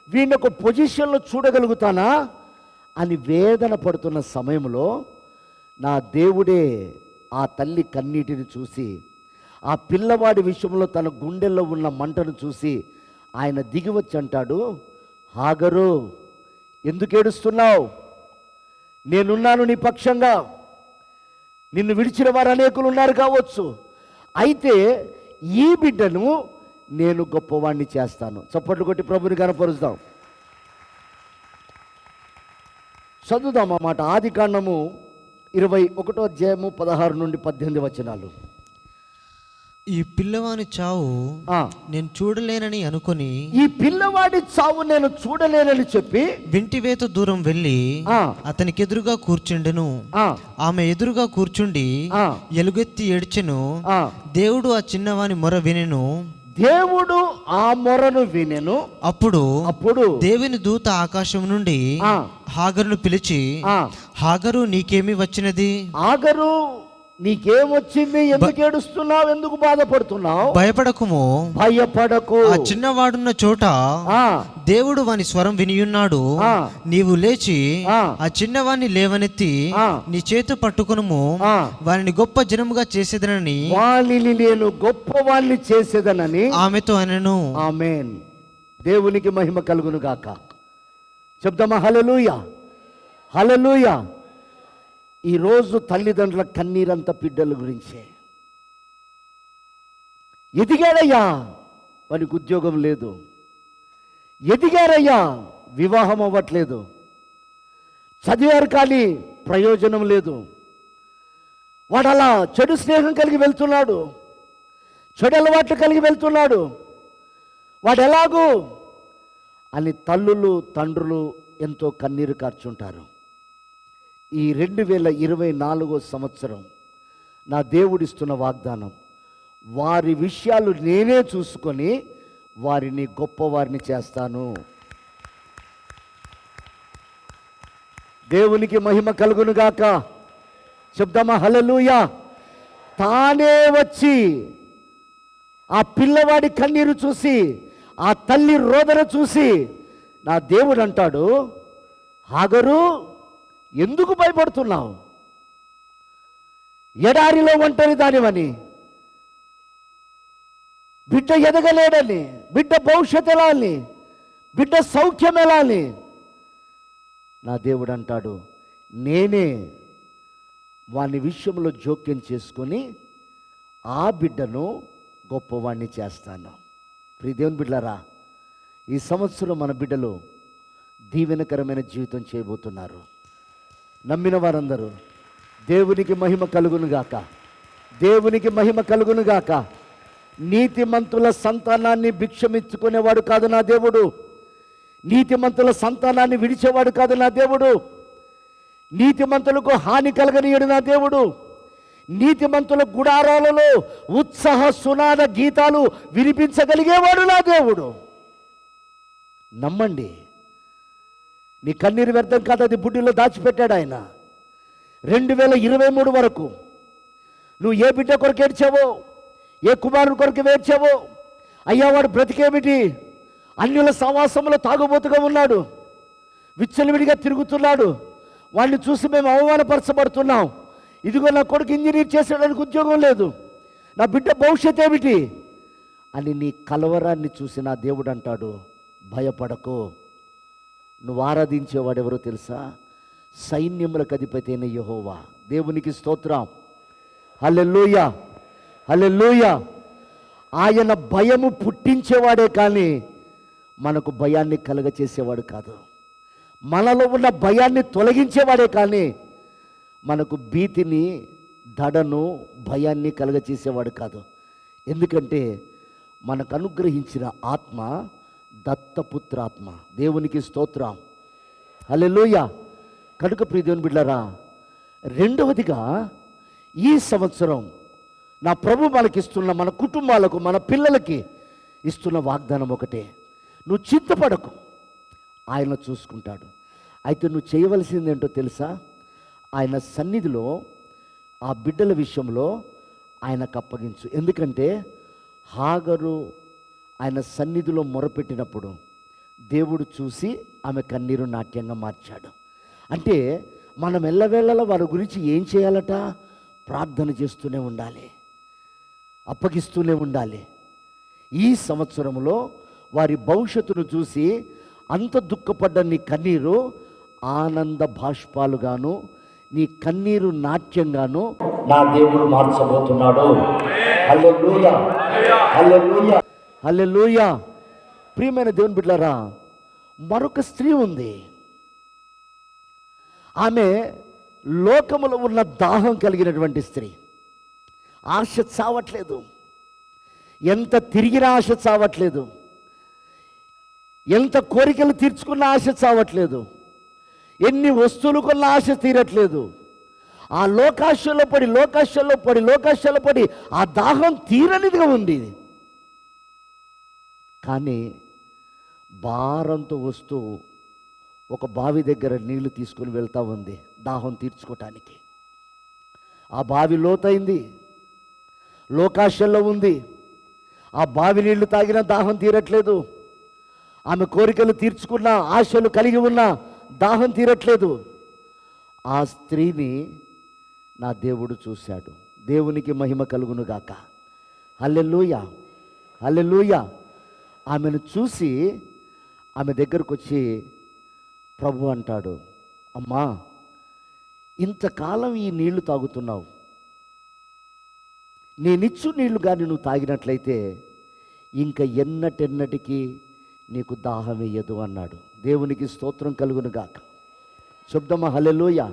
వీడిని ఒక పొజిషన్లో చూడగలుగుతానా అని వేదన పడుతున్న సమయంలో నా దేవుడే ఆ తల్లి కన్నీటిని చూసి, ఆ పిల్లవాడి విషయంలో తన గుండెల్లో ఉన్న మంటను చూసి ఆయన దిగివచ్చి అంటాడు, హాగరు ఎందుకు ఏడుస్తున్నావు, నేనున్నాను నీ పక్షంగా, నిన్ను విడిచిన వారు అనేకులు ఉన్నారు కావచ్చు, అయితే ఈ బిడ్డను నేను గొప్పవాణ్ణి చేస్తాను. చప్పట్లు కొట్టి ప్రభుని కనపరుస్తాం. చదువుదాం ఆ మాట. ఆదికాండము 21వ అధ్యాయము 16 నుండి 18 వచనాలు. ఈ పిల్లవాని చావు నేను చూడలేనని అనుకొని, ఈ పిల్లవాడి చావు నేను చూడలేనని చెప్పి వింటివేత దూరం వెళ్ళి అతనికి ఎదురుగా కూర్చుండెను. ఆమె ఎదురుగా కూర్చుండి ఎలుగెత్తి ఏడ్చెను. దేవుడు ఆ చిన్నవాని మొర వినెను. దేవుడు ఆ మొరను వినెను. అప్పుడు దేవుని దూత ఆకాశం నుండి హాగరును పిలిచి, హాగరు నీకేమి వచ్చినది? హాగరు నీకేమొచ్చింది? ఎందుకు ఏడుస్తున్నావు? ఎందుకు బాధపడుతున్నావు? భయపడకు. ఆ చిన్నవాడున్న చోట దేవుడు వాని స్వరం వినియున్నాడు. నీవు లేచి ఆ చిన్నవాణ్ణి లేవనెత్తి నీ చేతు పట్టుకునుము, వారిని గొప్ప జనముగా చేసేదనని, వానిని నేను గొప్పవాణ్ణి చేసేదనని ఆమెతో అనెను. ఆమేన్. దేవునికి మహిమ కలుగును గాక. చెప్దామా హల్లెలూయా, హల్లెలూయా. ఈరోజు తల్లిదండ్రుల కన్నీరంతా బిడ్డల గురించే. ఎదిగారయ్యా, వానికి ఉద్యోగం లేదు. ఎదిగారయ్యా, వివాహం అవ్వట్లేదు. చదివారు కానీ ప్రయోజనం లేదు. వాడు అలా చెడు స్నేహం కలిగి వెళ్తున్నాడు, చెడు అలవాట్లు కలిగి వెళ్తున్నాడు. వాడు ఎలాగూ అని తల్లులు తండ్రులు ఎంతో కన్నీరు కార్చుంటారు. ఈ 2024 సంవత్సరం నా దేవుడిస్తున్న వాగ్దానం, వారి విషయాలు నేనే చూసుకొని వారిని గొప్పవారిని చేస్తాను. దేవునికి మహిమ కలుగును గాక. చెప్దామా హల్లెలూయా. తానే వచ్చి ఆ పిల్లవాడి కన్నీరు చూసి, ఆ తల్లి రోదన చూసి నా దేవుడు అంటాడు, హాగరు ఎందుకు భయపడుతున్నావు? ఎడారిలో ఒంటరి దానివని, బిడ్డ ఎదగలేడని, బిడ్డ భవిష్యత్ ఎలా అని, బిడ్డ సౌఖ్యం ఎలా అని నా దేవుడు అంటాడు, నేనే వాని విషయంలో జోక్యం చేసుకొని ఆ బిడ్డను గొప్పవాణ్ణి చేస్తాను. ప్రియ దేవుని బిడ్డలారా, ఈ సంవత్సరం మన బిడ్డలు దీవెనకరమైన జీవితం చేయబోతున్నారు. నమ్మిన వారందరూ దేవునికి మహిమ కలుగునుగాక, దేవునికి మహిమ కలుగునుగాక. నీతిమంతుల సంతానాన్ని భిక్షమిచ్చుకునేవాడు కాదు నా దేవుడు. నీతిమంతుల సంతానాన్ని విడిచేవాడు కాదు నా దేవుడు. నీతిమంతులకు హాని కలగనీయడు నా దేవుడు. నీతిమంతుల గుడారాలలో ఉత్సాహ సునాద గీతాలు వినిపించగలిగేవాడు నా దేవుడు. నమ్మండి, నీ కన్నీరు వ్యర్థం కాదు, అది బుడ్డిలో దాచిపెట్టాడు ఆయన. 2023 వరకు నువ్వు ఏ బిడ్డ కొరకు ఏడ్చావో, ఏ కుమారుని కొరకు ఏడ్చావో, అయ్యా వాడు బ్రతికేమిటి, అన్యుల సహవాసంలో తాగుబోతుగా ఉన్నాడు, విచ్చలవిడిగా తిరుగుతున్నాడు, వాడిని చూసి మేము అవమానపరచబడుతున్నాం, ఇదిగో నా కొడుకు ఇంజనీర్ చేసేయడానికి ఉద్యోగం లేదు, నా బిడ్డ భవిష్యత్ ఏమిటి అని నీ కలవరాన్ని చూసి నా దేవుడు అంటాడు, భయపడకు. నువ్వు ఆరాధించేవాడు ఎవరో తెలుసా? సైన్యములకు అధిపతి అయిన యెహోవా. దేవునికి స్తోత్రం. హల్లెలూయా, హల్లెలూయా. ఆయన భయము పుట్టించేవాడే కానీ మనకు భయాన్ని కలుగచేసేవాడు కాదు. మనలో ఉన్న భయాన్ని తొలగించేవాడే కానీ మనకు భీతిని, దడను, భయాన్ని కలుగచేసేవాడు కాదు. ఎందుకంటే మనకు అనుగ్రహించిన ఆత్మ దత్తపుత్రాత్మ. దేవునికి స్తోత్రం. హల్లెలూయా. కనుక ప్రియ దేవుని బిడ్డలారా, రెండవదిగా ఈ సంవత్సరం నా ప్రభు మనకిస్తున్న, మన కుటుంబాలకు, మన పిల్లలకి ఇస్తున్న వాగ్దానం ఒకటే, నువ్వు చింతపడకు, ఆయన చూసుకుంటాడు. అయితే నువ్వు చేయవలసింది ఏంటో తెలుసా? ఆయన సన్నిధిలో ఆ బిడ్డల విషయంలో ఆయనకు అప్పగించు. ఎందుకంటే హాగరు ఆయన సన్నిధిలో మొరపెట్టినప్పుడు దేవుడు చూసి ఆమె కన్నీరు నాట్యంగా మార్చాడు. అంటే మనం ఎల్లవేళలా వారి గురించి ఏం చేయాలట? ప్రార్థన చేస్తూనే ఉండాలి, అప్పగిస్తూనే ఉండాలి. ఈ సంవత్సరంలో వారి భవిష్యత్తును చూసి అంత దుఃఖపడ్డ నీ కన్నీరు ఆనంద బాష్పాలుగాను, నీ కన్నీరు నాట్యంగాను నా దేవుడు మార్చబోతున్నాడు. హల్లెలూయా, హల్లెలూయా, హల్లెలూయా. ప్రియమైన దేవుని బిడ్డలారా, మరొక స్త్రీ ఉంది. ఆమె లోకములో ఉన్న దాహం కలిగినటువంటి స్త్రీ. ఆశ చావట్లేదు, ఎంత తిరిగిన ఆశ చావట్లేదు, ఎంత కోరికలు తీర్చుకున్న ఆశ చావట్లేదు, ఎన్ని వస్తువులు కొన్న ఆశ తీరట్లేదు. ఆ లోకాశలో పడి ఆ దాహం తీరనిదిగా ఉంది. కానీ భారంతో వస్తూ ఒక బావి దగ్గర నీళ్లు తీసుకొని వెళ్తూ ఉంది దాహం తీర్చుకోవటానికి. ఆ బావి లోతైంది, లోకాశల్లో ఉంది. ఆ బావి నీళ్లు తాగినా దాహం తీరట్లేదు. ఆమె కోరికలు తీర్చుకున్న, ఆశలు కలిగి ఉన్న దాహం తీరట్లేదు. ఆ స్త్రీని నా దేవుడు చూశాడు. దేవునికి మహిమ కలుగును గాక. హల్లెలూయా, హల్లెలూయా. ఆమెను చూసి ఆమె దగ్గరకు వచ్చి ప్రభు అంటాడు, అమ్మా, ఇంతకాలం ఈ నీళ్లు తాగుతున్నావు, నేనిచ్చు నీళ్లు కానీ నువ్వు తాగినట్లయితే ఇంకా ఎన్నటెన్నటికీ నీకు దాహం వేయదు అన్నాడు. దేవునికి స్తోత్రం కలుగును గాక. చెప్దామా హల్లెలూయా,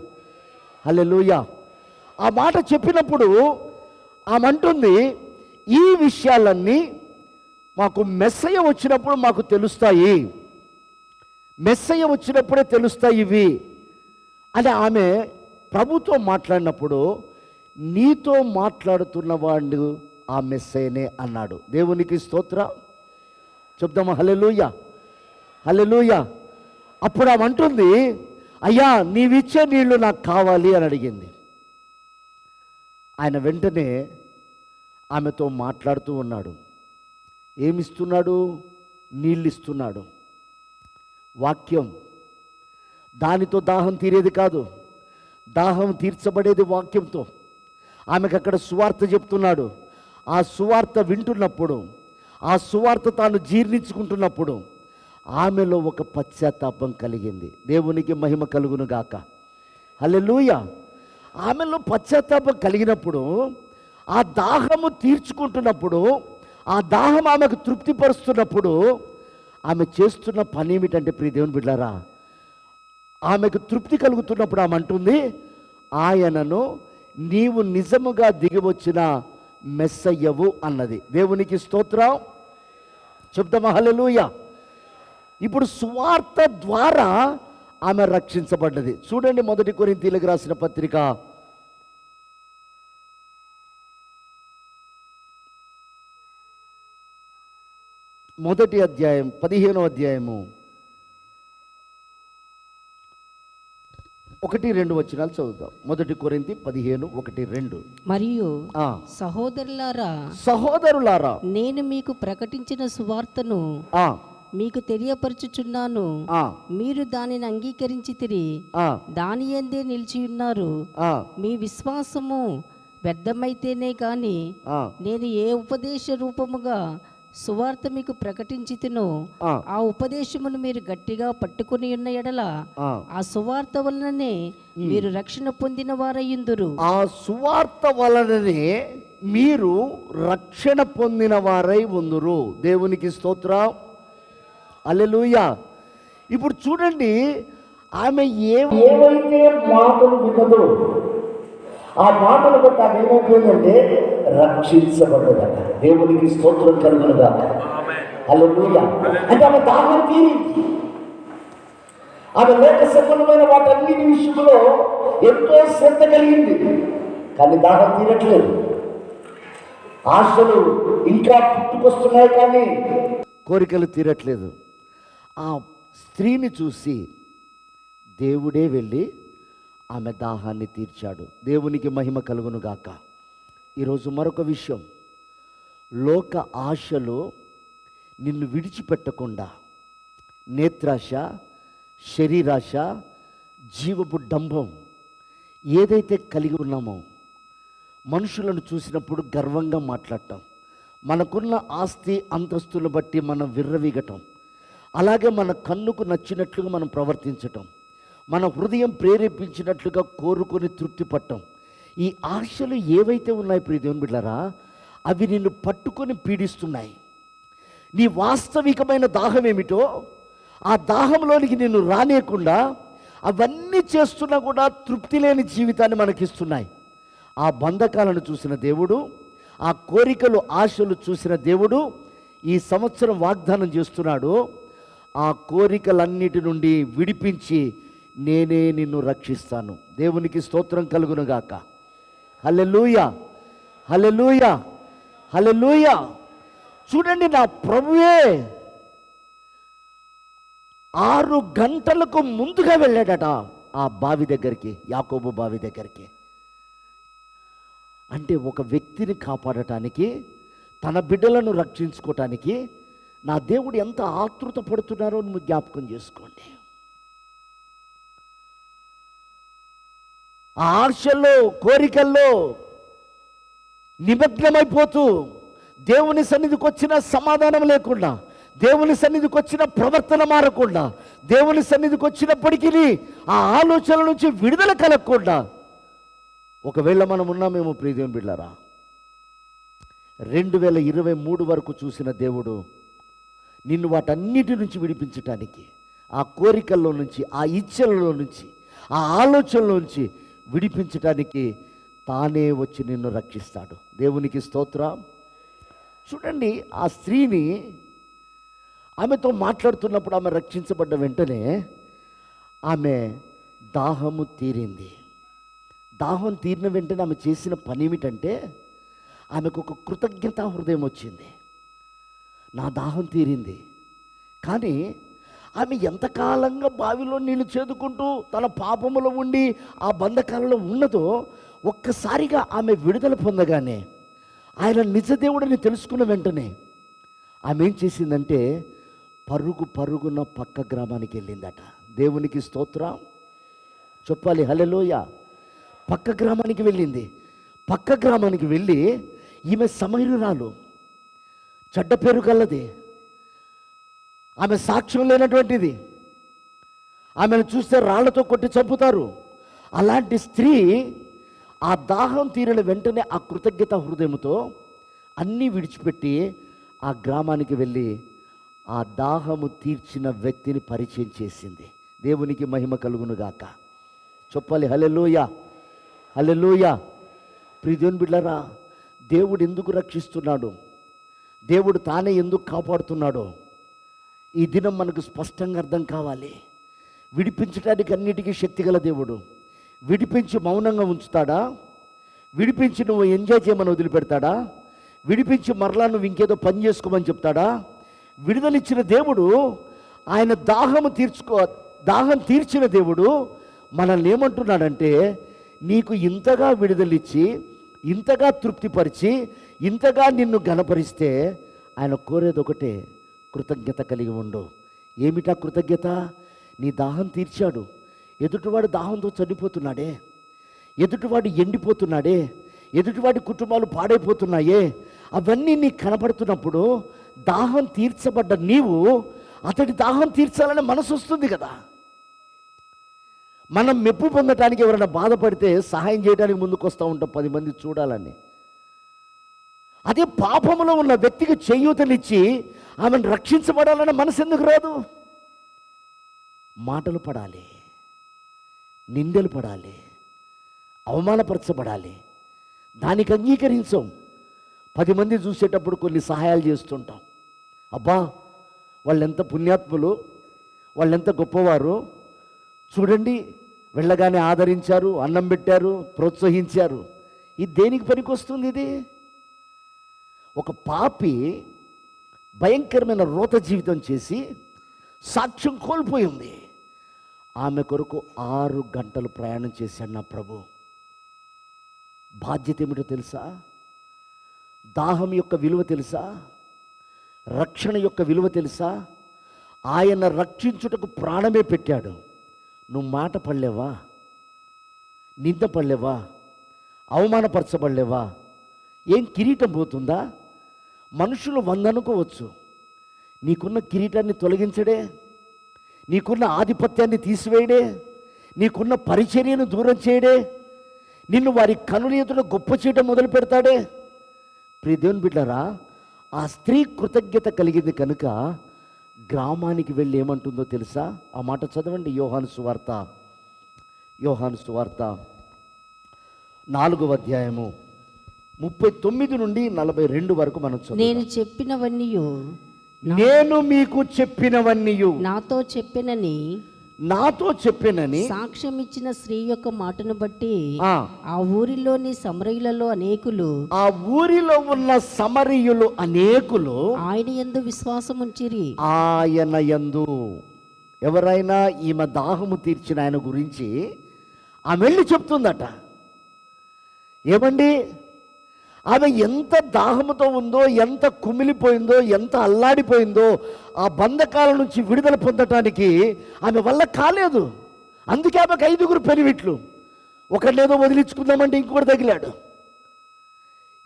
హల్లెలూయా. ఆ మాట చెప్పినప్పుడు ఆమె అంటుంది, ఈ విషయాలన్నీ మాకు మెస్సయ్య వచ్చినప్పుడు మాకు తెలుస్తాయి, మెస్సయ్య వచ్చినప్పుడే తెలుస్తాయి ఇవి అని ఆమె ప్రభుతో మాట్లాడినప్పుడు, నీతో మాట్లాడుతున్న వాడు ఆ మెస్సయ్యనే అన్నాడు. దేవునికి స్తోత్రం. చెప్దామా హల్లెలూయా, హల్లెలూయా. అప్పుడు ఆమె అంటుంది, అయ్యా నీవిచ్చే నీళ్లు నాకు కావాలి అని అడిగింది. ఆయన వెంటనే ఆమెతో మాట్లాడుతూ ఉన్నాడు. ఏమిస్తున్నాడు? నీళ్ళు ఇస్తున్నాడు. వాక్యం. దానితో దాహం తీరేది కాదు, దాహం తీర్చబడేది వాక్యంతో. ఆమెకు అక్కడ సువార్త చెప్తున్నాడు. ఆ సువార్త వింటున్నప్పుడు, ఆ సువార్త తాను జీర్ణించుకుంటున్నప్పుడు ఆమెలో ఒక పశ్చాత్తాపం కలిగింది. దేవునికి మహిమ కలుగును గాక. హల్లెలూయా. ఆమెలో పశ్చాత్తాపం కలిగినప్పుడు, ఆ దాహము తీర్చుకుంటున్నప్పుడు, ఆ దాహం ఆమెకు తృప్తిపరుస్తున్నప్పుడు ఆమె చేస్తున్న పని ఏమిటంటే, ప్రియ దేవుని బిడ్డలారా, ఆమెకు తృప్తి కలుగుతున్నప్పుడు ఆమె అంటుంది, ఆయనను నీవు నిజముగా దిగి వచ్చిన మెస్సయ్యవు అన్నది. దేవునికి స్తోత్రం. చెప్దామా హల్లెలూయా. ఇప్పుడు సువార్త ద్వారా ఆమె రక్షించబడ్డది. చూడండి, 1 కొరింథీయులకు రాసిన పత్రిక 1వ అధ్యాయం 15వ అధ్యాయము 1-2 వచనాలు చదువుతాం. 1 కొరింథీ 15:1-2. మరియు సహోదరులారా, నేను మీకు ప్రకటించిన సువార్తను మీకు తెలియపరచుచున్నాను. మీరు దానిని అంగీకరించితిరి, దాని యందే నిలిచి ఉన్నారు. మీ విశ్వాసము వ్యర్థమైతేనే కాని నేను ఏ ఉపదేశ రూపముగా సువార్త మీకు ప్రకటించితినో ఆ ఉపదేశమును మీరు గట్టిగా పట్టుకుని ఉన్న ఎడల ఆ సువార్త వలననే మీరు రక్షణ పొందిన వారయ్యుందురు. ఆ సువార్త వలననే మీరు రక్షణ పొందిన వారై ఉందురు. దేవునికి స్తోత్రం. హల్లెలూయా. ఇప్పుడు చూడండి, ఆమె ఏవైతే మాటలు విన్నదో ఆ మాటలు బట్టి ఆమె ఏమైపోయిందంటే రక్షించబడ్డదట. దేవునికి స్తోత్రం కలుగునుగా. హల్లెలూయా. అంటే ఆమె దాహం తీరింది. ఆమె లేక సంబంధమైన వాటన్నిటి విషయంలో ఎంతో శ్రద్ధ కలిగింది, కానీ దాహం తీరట్లేదు. ఆశలు ఇంకా పుట్టుకొస్తున్నాయి, కానీ కోరికలు తీరట్లేదు. ఆ స్త్రీని చూసి దేవుడే వెళ్ళి ఆమె దాహాన్ని తీర్చాడు. దేవునికి మహిమ కలుగును గాక. ఈరోజు మరొక విషయం, లోక ఆశలు నిన్ను విడిచిపెట్టకుండా, నేత్రాశ, శరీరాశ, జీవపు డంబం ఏదైతే కలిగి ఉన్నామో, మనుషులను చూసినప్పుడు గర్వంగా మాట్లాడటం, మనకున్న ఆస్తి అంతస్తులను బట్టి మనం విర్రవీగటం, అలాగే మన కన్నుకు నచ్చినట్లుగా మనం ప్రవర్తించటం, మన హృదయం ప్రేరేపించినట్లుగా కోరుకొని తృప్తి పట్టం, ఈ ఆశలు ఏవైతే ఉన్నాయి ప్రియ దేవుని బిడ్డలారా, అవి నిన్ను పట్టుకొని పీడిస్తున్నాయి. నీ వాస్తవికమైన దాహం ఏమిటో ఆ దాహంలోనికి నిన్ను రానియకుండా అవన్నీ చేస్తున్నా కూడా తృప్తి లేని జీవితాన్ని మనకిస్తున్నాయి. ఆ బంధకాలను చూసిన దేవుడు, ఆ కోరికలు ఆశలు చూసిన దేవుడు ఈ సంవత్సరం వాగ్దానం చేస్తున్నాడు, ఆ కోరికలన్నిటి నుండి విడిపించి నేనే నిన్ను రక్షిస్తాను. దేవునికి స్తోత్రం కలుగునుగాక. హల్లెలూయా, హల్లెలూయా, హల్లెలూయా. చూడండి, నా ప్రభువే 6 గంటలకు ముందుగా వెళ్ళాడట ఆ బావి దగ్గరికి, యాకోబు బావి దగ్గరికి. అంటే ఒక వ్యక్తిని కాపాడటానికి, తన బిడ్డలను రక్షించుకోవటానికి నా దేవుడు ఎంత ఆతృత పడుతున్నారో నువ్వు జ్ఞాపకం చేసుకోండి. ఆ ఆశల్లో, కోరికల్లో నిమగ్నమైపోతూ దేవుని సన్నిధికి వచ్చిన సమాధానం లేకుండా, దేవుని సన్నిధికి వచ్చిన ప్రవర్తన మారకుండా, దేవుని సన్నిధికి వచ్చినప్పటికీ ఆ ఆలోచనల నుంచి విడుదల కలగకుండా ఒకవేళ మనం ఉన్నామేమో ప్రియదేవుని బిడ్డలారా, 2023 వరకు చూసిన దేవుడు నిన్ను వాటన్నిటి నుంచి విడిపించటానికి, ఆ కోరికల్లో నుంచి, ఆ ఇచ్చలలో నుంచి, ఆ ఆలోచనల నుంచి విడిపించటానికి తానే వచ్చి నిన్ను రక్షిస్తాడు. దేవునికి స్తోత్రం. చూడండి, ఆ స్త్రీని ఆమెతో మాట్లాడుతున్నప్పుడు, ఆమె రక్షించబడ్డ వెంటనే ఆమె దాహము తీరింది. దాహం తీరిన వెంటనే ఆమె చేసిన పని ఏమిటంటే, ఆమెకు ఒక కృతజ్ఞతా హృదయం వచ్చింది. నా దాహం తీరింది. కానీ ఆమె ఎంతకాలంగా బావిలో నీళ్లు చేదుకుంటూ తన పాపములో ఉండి ఆ బంధకాలలో ఉన్నదో, ఒక్కసారిగా ఆమె విడుదల పొందగానే, ఆయన నిజదేవుడిని తెలుసుకున్న వెంటనే ఆమె ఏం చేసిందంటే, పరుగున పక్క గ్రామానికి వెళ్ళిందట. దేవునికి స్తోత్రం చెప్పాలి, హల్లెలూయా. పక్క గ్రామానికి వెళ్ళింది. పక్క గ్రామానికి వెళ్ళి, ఈమె సమరయురాలు, చెడ్డ పేరు కలది, ఆమె సాక్ష్యం లేనటువంటిది, ఆమెను చూస్తే రాళ్లతో కొట్టి చంపుతారు. అలాంటి స్త్రీ ఆ దాహం తీరిన వెంటనే ఆ కృతజ్ఞత హృదయంతో అన్నీ విడిచిపెట్టి ఆ గ్రామానికి వెళ్ళి ఆ దాహము తీర్చిన వ్యక్తిని పరిచయం చేసింది. దేవునికి మహిమ కలుగునుగాక. చెప్పాలి, హల్లెలూయా, హల్లెలూయా. ప్రియదేవుని బిడ్డలారా, దేవుడు ఎందుకు రక్షిస్తున్నాడు, దేవుడు తానే ఎందుకు కాపాడుతున్నాడో ఈ దినం మనకు స్పష్టంగా అర్థం కావాలి. విడిపించడానికి అన్నిటికీ శక్తిగల దేవుడు. విడిపించి మౌనంగా ఉంచుతాడా? విడిపించి నువ్వు ఎంజాయ్ చేయమని వదిలిపెడతాడా? విడిపించి మరలా నువ్వు ఇంకేదో పని చేసుకోమని చెప్తాడా? విడుదలిచ్చిన దేవుడు, ఆయన దాహం తీర్చిన దేవుడు మనల్ని ఏమంటున్నాడంటే, నీకు ఇంతగా విడుదలిచ్చి, ఇంతగా తృప్తిపరిచి, ఇంతగా నిన్ను గణపరిస్తే ఆయన కోరేది ఒకటే, కృతజ్ఞత కలిగి ఉండు. ఏమిటా కృతజ్ఞత? నీ దాహం తీర్చాడు. ఎదుటివాడు దాహంతో చనిపోతున్నాడే, ఎదుటివాడు ఎండిపోతున్నాడే, ఎదుటివాడి కుటుంబాలు పాడైపోతున్నాయే, అవన్నీ నీకు కనపడుతున్నప్పుడు దాహం తీర్చబడ్డ నీవు అతడి దాహం తీర్చాలని మనసు వస్తుంది కదా. మనం మెప్పు పొందటానికి ఎవరైనా బాధపడితే సహాయం చేయడానికి ముందుకు వస్తూ ఉంటాం, 10 మంది చూడాలని. అదే పాపములో ఉన్న వ్యక్తికి చేయూతనిచ్చి ఆమెను రక్షించబడాలన్న మనసు ఎందుకు రాదు? మాటలు పడాలి, నిందలు పడాలి, అవమానపరచబడాలి, దానికి అంగీకరించాం. 10 మంది చూసేటప్పుడు కొన్ని సహాయాలు చేస్తుంటాం. అబ్బా, వాళ్ళెంత పుణ్యాత్ములు, వాళ్ళెంత గొప్పవారు, చూడండి, వెళ్ళగానే ఆదరించారు, అన్నం పెట్టారు, ప్రోత్సహించారు. ఇది దేనికి పనికి వస్తుంది? ఇది ఒక పాపి భయంకరమైన రోత జీవితం చేసి సాక్ష్యం కోల్పోయింది. ఆమె కొరకు 6 గంటలు ప్రయాణం చేశాడు నా ప్రభు. బాధ్యత ఏమిటో తెలుసా? దాహం యొక్క విలువ తెలుసా? రక్షణ యొక్క విలువ తెలుసా? ఆయన రక్షించుటకు ప్రాణమే పెట్టాడు. నువ్వు మాట పడలేవా? నింద పడలేవా? అవమానపరచబడలేవా? ఏం కిరీటం పోతుందా? మనుషులు 100 అనుకోవచ్చు, నీకున్న కిరీటాన్ని తొలగించడే, నీకున్న ఆధిపత్యాన్ని తీసివేయడే, నీకున్న పరిచర్యను దూరం చేయడే, నిన్ను వారి కనుల ఎదుట గొప్ప చేయడం మొదలు పెడతాడే. ప్రియ దేవుని బిడ్డలారా, ఆ స్త్రీ కృతజ్ఞత కలిగింది కనుక గ్రామానికి వెళ్ళి ఏమంటుందో తెలుసా? ఆ మాట చదవండి. యోహాను సువార్త 4వ అధ్యాయము 39 నుండి 42 వరకు మనం చదువుతాం. నేను మీకు చెప్పినవన్నీ నాతో చెప్పినని సాక్ష్యం ఇచ్చిన స్త్రీ యొక్క మాటను బట్టి ఆ ఊరిలోని సమరయులలో అనేకులు ఆయన యందు విశ్వాసం ఉంచిరి. ఆయన యందు ఎవరైనా ఈమె దాహము తీర్చిన ఆయన గురించి ఆమె వెళ్ళి చెప్తుందట. ఏమండి, ఆమె ఎంత దాహముతో ఉందో, ఎంత కుమిలిపోయిందో, ఎంత అల్లాడిపోయిందో, ఆ బంధకాల నుంచి విడుదల పొందటానికి ఆమె వల్ల కాలేదు. అందుకే ఆమెకు 5 పెనివిట్లు. ఒకళ్ళేదో వదిలించుకుందామంటే ఇంకొకటి తగిలాడు.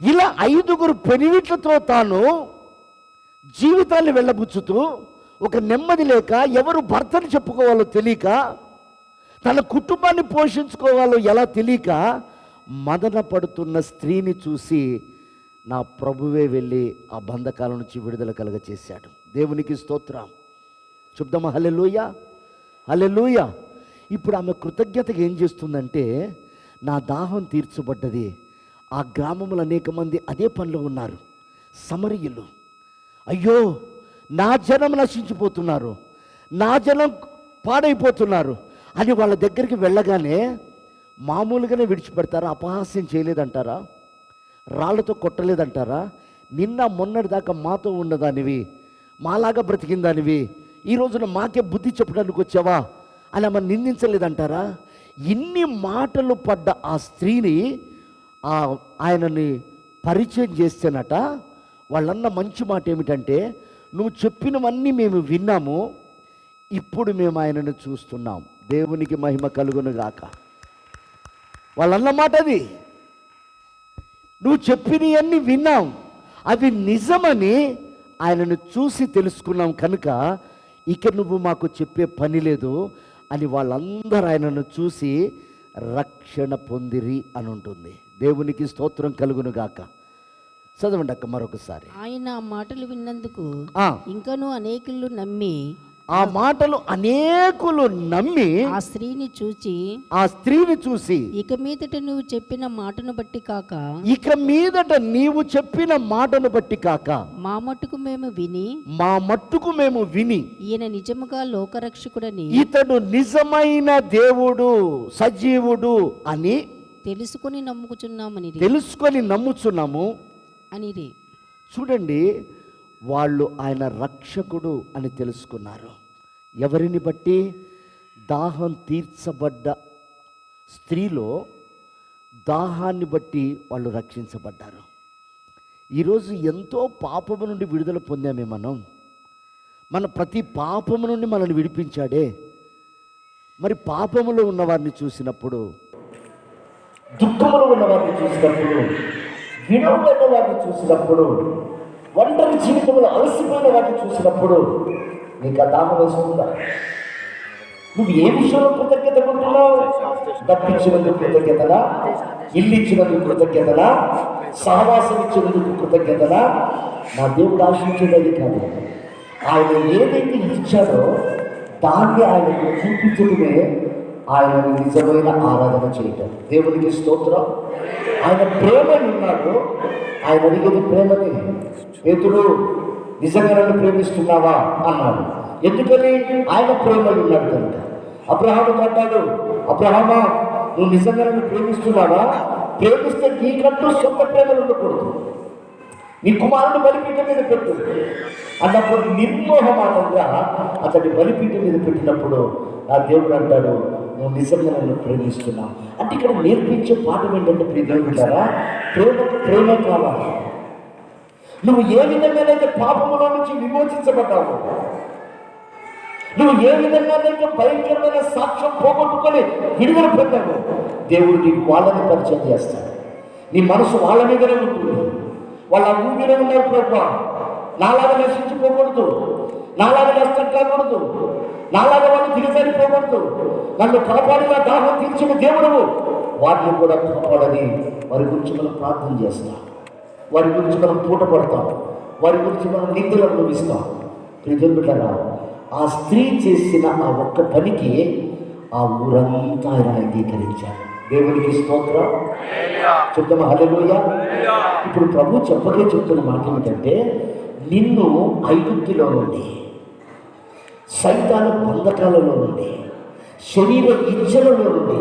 ఇలా 5 పెనివిట్లతో తాను జీవితాన్ని వెళ్ళబుచ్చుతూ, ఒక నెమ్మది లేక, ఎవరు భర్తని చెప్పుకోవాలో తెలియక, తన కుటుంబాన్ని పోషించుకోవాలో ఎలా తెలియక మదన పడుతున్న స్త్రీని చూసి నా ప్రభువే వెళ్ళి ఆ బంధకాల నుంచి విడుదల కలగచేశాడు. దేవునికి స్తోత్రం చెప్దామా? హల్లెలూయా, హల్లెలూయా. ఇప్పుడు ఆమె కృతజ్ఞతగా ఏం చేస్తుందంటే, నా దాహం తీర్చబడ్డది. ఆ గ్రామంలో అనేక మంది అదే పనిలో ఉన్నారు, సమరయులు. అయ్యో, నా జనం నశించిపోతున్నారు, నా జనం పాడైపోతున్నారు అని వాళ్ళ దగ్గరికి వెళ్ళగానే మామూలుగానే విడిచిపెడతారా? అపహాస్యం చేయలేదంటారా? రాళ్లతో కొట్టలేదంటారా? నిన్న మొన్నటి దాకా మాతో ఉన్నదానివి, మాలాగా బ్రతికిందానివి, ఈ రోజున మాకే బుద్ధి చెప్పడానికి వచ్చావా అని ఆమె నిందించలేదంటారా? ఇన్ని మాటలు పడ్డ ఆ స్త్రీని ఆయనని పరిచయం చేస్తేనట, వాళ్ళన్న మంచి మాట ఏమిటంటే, నువ్వు చెప్పినవన్నీ మేము విన్నాము, ఇప్పుడు మేము ఆయనను చూస్తున్నాం. దేవునికి మహిమ కలుగును గాక. వాళ్ళన్న మాట అది. నువ్వు చెప్పినవన్నీ విన్నాం, అవి నిజమని ఆయనను చూసి తెలుసుకున్నాం కనుక ఇక నువ్వు మాకు చెప్పే పని లేదు అని వాళ్ళందరూ ఆయనను చూసి రక్షణ పొందిరి అని ఉంటుంది. దేవునికి స్తోత్రం కలుగును గాక. చదవండి అక్క మరొకసారి. ఆయన ఆ మాటలు విన్నందుకు ఇంకను అనేకులు నమ్మి, ఆ మాటలు అనేకులు నమ్మి ఆ స్త్రీని చూచి ఇక మీదట నువ్వు చెప్పిన మాటను బట్టి కాక, ఇక మీదట నీవు చెప్పిన మాటను బట్టి కాక, మా మట్టుకు మేము విని ఈయన నిజముగా లోకరక్షకుడని, ఇతడు నిజమైన దేవుడు, సజీవుడు అని తెలుసుకొని నమ్ముచున్నాము అని. చూడండి, వాళ్ళు ఆయన రక్షకుడు అని తెలుసుకున్నారు. ఎవరిని బట్టి? దాహం తీర్చబడ్డ స్త్రీలో దాహాన్ని బట్టి వాళ్ళు రక్షించబడ్డారు. ఈరోజు ఎంతో పాపము నుండి విడుదల పొందామే మనం. మన ప్రతి పాపము నుండి మనల్ని విడిపించాడే. మరి పాపములో ఉన్నవారిని చూసినప్పుడు, దుఃఖములో ఉన్నవారిని చూసినప్పుడు, విడవబడిన వారిని చూసినప్పుడు, ఒంటరి జీవితంలో అలసిపోయిన వాటిని చూసినప్పుడు నీకు ఆ దాహం వస్తుందా? నువ్వు ఏ విషయంలో కృతజ్ఞత ఉంటున్నావు? తప్పించినందుకు కృతజ్ఞతనా? ఇల్లు ఇచ్చినందుకు కృతజ్ఞతనా? సహవాసం ఇచ్చినందుకు కృతజ్ఞతనా? నా దేవుడు ఆశించేది కాదు. ఆయన ఏదైతే ఇచ్చాడో దాన్ని ఆయనకు చూపించడమే ఆయన నిజమైన ఆరాధన చేయటం. దేవునికి స్తోత్రం. ఆయన ప్రేమని ఉన్నాడు. ఆయన అడిగేది ప్రేమని. పేతురు, నిజంగా నన్ను ప్రేమిస్తున్నావా అన్నాడు. ఎందుకని? ఆయన ప్రేమని ఉన్నాడు కనుక. అబ్రహాము అంటాడు, అబ్రహామా, నువ్వు నిజంగా నన్ను ప్రేమిస్తున్నావా? ప్రేమిస్తే నీకంటూ సొంత ప్రేమలు ఉండకూడదు, నీ కుమారుడు బలిపీఠం మీద పెట్టు అన్నప్పుడు నిర్మోహమానంగా అతడి బలిపీఠం మీద పెట్టినప్పుడు ఆ దేవుడు అంటాడు, నువ్వు నిజంగా నన్ను ప్రేమిస్తున్నావు. అంటే ఇక్కడ నేర్పించే పాఠం ఏంటంటే, ప్రియదేవులారా, ప్రేమ కావాలి. నువ్వు ఏ విధంగానైతే పాపములో నుంచి విమోచించబడ్డావు, నువ్వు ఏ విధంగానైతే భయంకరమైన సాక్ష్యం పోగొట్టుకొని విడుదల పొందావు, దేవుడు నీకు వాళ్ళని పరిచయం చేస్తాడు. నీ మనసు వాళ్ళ మీదనే ఉంటుంది. వాళ్ళ ఊపిరే ఉన్నారు. ప్రభువా, నాలాగా నశించిపోకూడదు, నాలాగా నష్టం కాకూడదు, నాలాగా వాళ్ళు దిగజారిపోకూడదు, నన్ను కాపాడిన దాహం తీర్చిన దేవుడు వారిని కూడా కాపాడని వారి గురించి మనం ప్రార్థన చేస్తాం. వారి గురించి మనం పూట పడతాం. వారి గురించి మనం నిందలు అనుభవిస్తాం. ప్రియదేవులారా, ఆ స్త్రీ చేసిన ఆ ఒక్క పనికి ఆ ఊరంతా ఆయన అంగీకరించారు. దేవునికి స్తోత్రం చెప్తామా? హల్లెలూయా. ఇప్పుడు ప్రభు చెప్పకే చెప్తున్న మాట ఏమిటంటే, నిన్ను ఐగుప్తులో నుండి, సైతాను బంధకాలలో నుండి, శరీర ఇచ్చలలో నుండి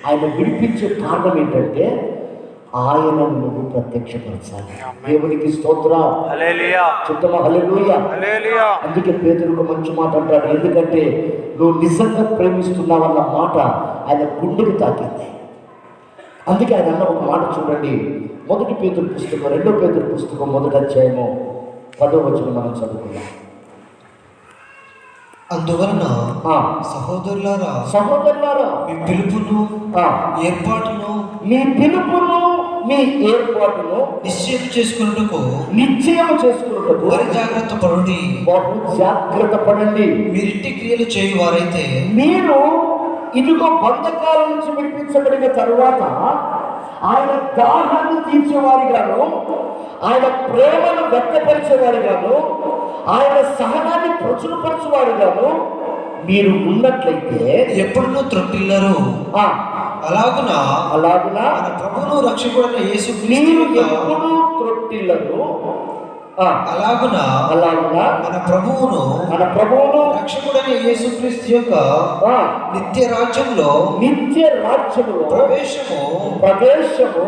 ఆయన విడిపించే కారణం ఏంటంటే, ఆయనను నువ్వు ప్రత్యక్షపరచాలి. దేవునికి స్తోత్రం. చెప్తామా హల్లెలూయా. అందుకే పేతురుకు మంచి మాట అంటాడు, ఎందుకంటే నువ్వు నిజంగా ప్రేమిస్తున్నావన్న మాట ఆయన గుండెకు తాకింది. అందుకే ఆయన అన్న ఒక మాట చూడండి, 1 పేతురు పుస్తకం 2 పేతురు పుస్తకం 1వ అధ్యాయము 10వ వచనం మనం చదువుకున్నాం. అందువలన సహోదరులారా మీ పిలుపును ఏర్పాటును మీ ఏర్పాటును నిశ్చయం చేసుకున్నట్టుకు జాగ్రత్త పడండి. బహు జాగ్రత్త పడండి. మీరింటి క్రియలు చేయువారైతే మీరు ఇదిగో బంధకాల నుంచి విడిపించబడిన తరువాత ఆయన దాహాన్ని తీర్చేవారిగాను, ఆయన ప్రేమను వ్యక్తపరిచేవారిగాను, ఆయన సహనాన్ని ప్రచురపరచేవారిగాను మీరు ఉన్నట్లయితే ఎప్పుడునూ త్రొట్టిల్లరు. అలాగున మన ప్రభువును రక్షకుడైన యేసు మీరు ఎప్పుడూ త్రొట్టిల్లరు. అలాగున మన ప్రభువును రక్షకుడైన యేసుక్రీస్తు యొక్క నిత్య రాజ్యంలో ప్రవేశము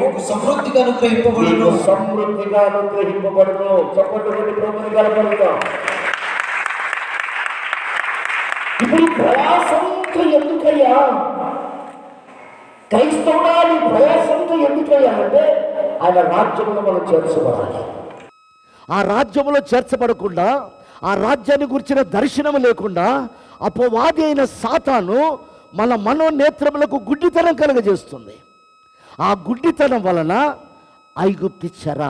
మీకు సమృద్ధిగా అనుగ్రహింపబడును. చప్పటి ప్రభుని కలపడుగా. ఇప్పుడు ప్రయాసంతో ఎందుకయ్యా క్రైస్తవుడా, నీ ప్రయాసంతో ఎందుకయ్యా అంటే ఆయన రాజ్యంలో మనం చేర్చబడాలి. ఆ రాజ్యంలో చేర్చబడకుండా, ఆ రాజ్యాన్ని గురించిన దర్శనం లేకుండా అపవాది అయిన సాతాను మన మనోనేత్రములకు గుడ్డితనం కలుగజేస్తుంది. ఆ గుడ్డితనం వలన ఐగుప్తి చెర,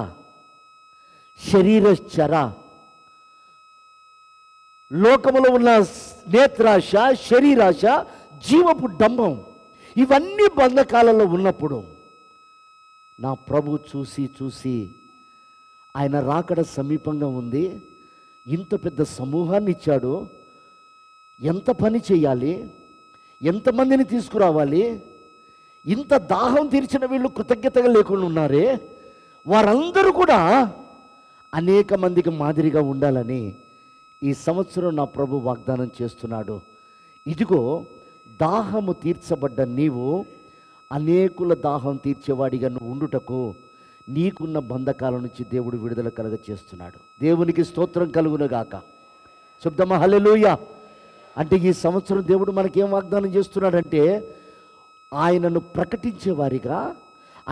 శరీర చెర, లోకములో ఉన్న నేత్రాశ, శరీరాశ, జీవపు డంబం, ఇవన్నీ బంధకాలలో ఉన్నప్పుడు నా ప్రభు చూసి ఆయన రాకడ సమీపంగా ఉంది, ఇంత పెద్ద సమూహాన్ని ఇచ్చాడు, ఎంత పని చేయాలి, ఎంతమందిని తీసుకురావాలి, ఇంత దాహం తీర్చిన వీళ్ళు కృతజ్ఞతగా లేకుండా ఉన్నారే, వారందరూ కూడా అనేక మందికి మాదిరిగా ఉండాలని ఈ సంవత్సరం నా ప్రభు వాగ్దానం చేస్తున్నాడు. ఇదిగో దాహము తీర్చబడ్డ నీవు అనేకుల దాహం తీర్చేవాడిగా నువ్వు ఉండుటకు నీకున్న బంధకాల నుంచి దేవుడు విడుదల కలుగ చేస్తున్నాడు. దేవునికి స్తోత్రం కలుగునుగాక. చెప్దామా హల్లెలూయా. అంటే ఈ సంవత్సరం దేవుడు మనకేం వాగ్దానం చేస్తున్నాడంటే, ఆయనను ప్రకటించేవారిగా,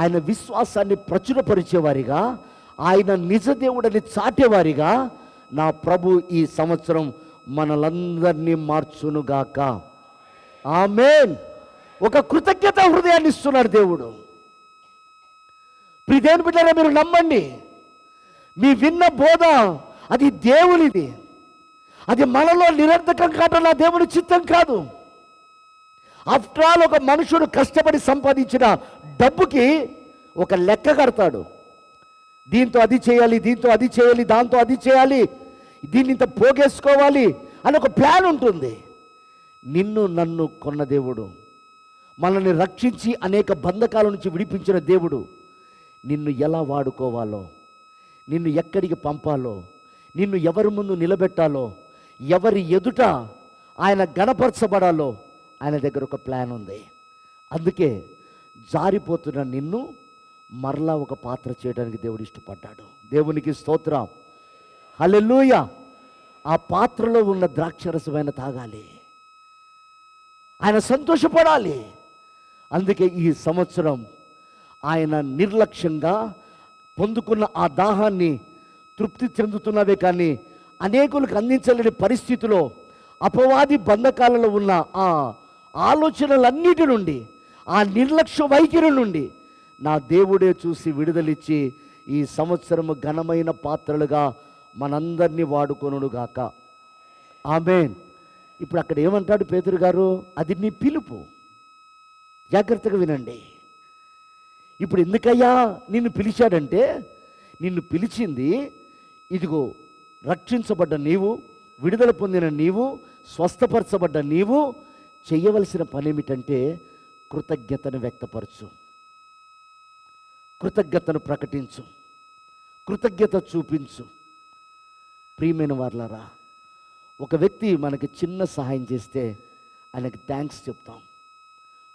ఆయన విశ్వాసాన్ని ప్రచురపరిచేవారిగా, ఆయన నిజ దేవుడని చాటేవారిగా నా ప్రభు ఈ సంవత్సరం మనలందరినీ మార్చునుగాక. ఆమేన్. ఒక కృతజ్ఞత హృదయాన్ని ఇస్తున్నాడు దేవుడు. ప్రియదేవుని బిడ్డలారా, మీరు నమ్మండి, మీ విన్న బోధ అది దేవునిది, అది మనలో నిరర్థకం కావటం నా దేవుని చిత్తం కాదు. ఆఫ్టర్ ఆల్ ఒక మనుషుడు కష్టపడి సంపాదించిన డబ్బుకి ఒక లెక్క కడతాడు. దీంతో అది చేయాలి, దీంతో అది చేయాలి, దాంతో అది చేయాలి, దీన్ని ఇంత పోగేసుకోవాలి అని ఒక ప్లాన్ ఉంటుంది. నిన్ను నన్ను కొన్న దేవుడు, మనల్ని రక్షించి అనేక బంధకాల నుంచి విడిపించిన దేవుడు నిన్ను ఎలా వాడుకోవాలో, నిన్ను ఎక్కడికి పంపాలో, నిన్ను ఎవరి ముందు నిలబెట్టాలో, ఎవరి ఎదుట ఆయన గణపరచబడాలో ఆయన దగ్గర ఒక ప్లాన్ ఉంది. అందుకే జారిపోతున్న నిన్ను మరలా ఒక పాత్ర చేయడానికి దేవుడు ఇష్టపడ్డాడు. దేవునికి స్తోత్రం. హల్లెలూయా. ఆ పాత్రలో ఉన్న ద్రాక్షరసమైన తాగాలి, ఆయన సంతోషపడాలి. అందుకే ఈ సంవత్సరం ఆయన నిర్లక్ష్యంగా పొందుకున్న ఆ దాహాన్ని తృప్తి చెందుతున్నవే కానీ అనేకులకు అందించలేని పరిస్థితిలో అపవాది బంధకాలలో ఉన్న ఆ ఆలోచనలన్నిటి నుండి, ఆ నిర్లక్ష్య వైఖరి నుండి నా దేవుడే చూసి విడుదలిచ్చి ఈ సంవత్సరము ఘనమైన పాత్రలుగా మనందరినీ వాడుకొనుగాక. ఆమేన్. ఇప్పుడు అక్కడ ఏమంటాడు పేతురు గారు, అది నీ పిలుపు. జాగ్రత్తగా వినండి. ఇప్పుడు ఎందుకయ్యా నిన్ను పిలిచాడంటే, నిన్ను పిలిచింది ఇదిగో రక్షించబడ్డ నీవు, విడుదల పొందిన నీవు, స్వస్థపరచబడ్డ నీవు చేయవలసిన పని ఏమిటంటే కృతజ్ఞతను వ్యక్తపరచు, కృతజ్ఞతను ప్రకటించు, కృతజ్ఞత చూపించు. ప్రియమైన వారలారా, ఒక వ్యక్తి మనకి చిన్న సహాయం చేస్తే ఆయనకి థ్యాంక్స్ చెప్తాం,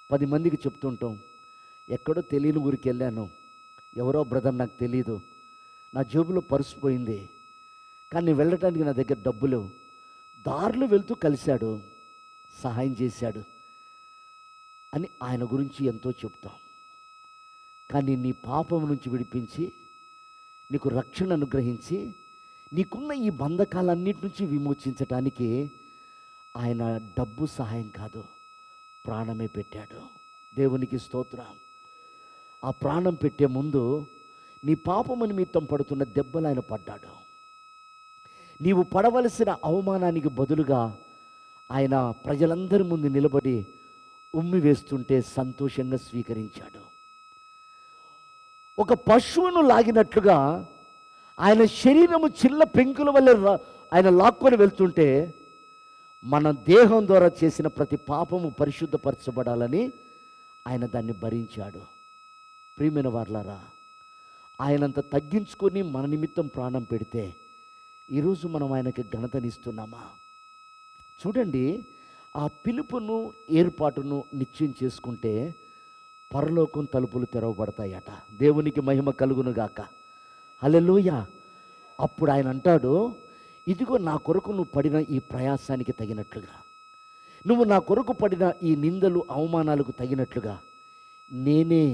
10 మందికి చెప్తుంటాం. ఎక్కడో తెలియని ఊరికి వెళ్ళాను, ఎవరో బ్రదర్ నాకు తెలీదు, నా జేబులో పర్సు పోయింది, కానీ వెళ్ళటానికి నా దగ్గర డబ్బులు, దారిలో వెళ్తూ కలిశాడు, సహాయం చేశాడు అని ఆయన గురించి ఎంతో చెప్తాం. కానీ నీ పాపం నుంచి విడిపించి నీకు రక్షణ అనుగ్రహించి నీకున్న ఈ బంధకాలన్నిటి నుంచి విమోచించటానికి ఆయన డబ్బు సహాయం కాదు, ప్రాణమే పెట్టాడు. దేవునికి స్తోత్రం. ఆ ప్రాణం పెట్టే ముందు నీ పాపము నిమిత్తం పడుతున్న దెబ్బలు ఆయన పడ్డాడు. నీవు పడవలసిన అవమానానికి బదులుగా ఆయన ప్రజలందరి ముందు నిలబడి ఉమ్మి వేస్తుంటే సంతోషంగా స్వీకరించాడు. ఒక పశువును లాగినట్లుగా ఆయన శరీరము చిల్ల పెంకుల వల్ల ఆయన లాక్కొని వెళ్తుంటే మన దేహం ద్వారా చేసిన ప్రతి పాపము పరిశుద్ధపరచబడాలని ఆయన దాన్ని భరించాడు. ప్రియమైన వారలారా, ఆయనంత తగ్గించుకొని మన నిమిత్తం ప్రాణం పెడితే ఈరోజు మనం ఆయనకి ఘనతనిస్తున్నామా? చూడండి, ఆ పిలుపును ఏర్పాటును నిశ్చయం చేసుకుంటే పరలోకం తలుపులు తెరవబడతాయట. దేవునికి మహిమ కలుగునుగాక. హల్లెలూయా. అప్పుడు ఆయన అంటాడు, ఇదిగో నా కొరకు నువ్వు పడిన ఈ ప్రయాసానికి తగినట్లుగా, నువ్వు నా కొరకు పడిన ఈ నిందలు అవమానాలకు తగినట్లుగా నేనే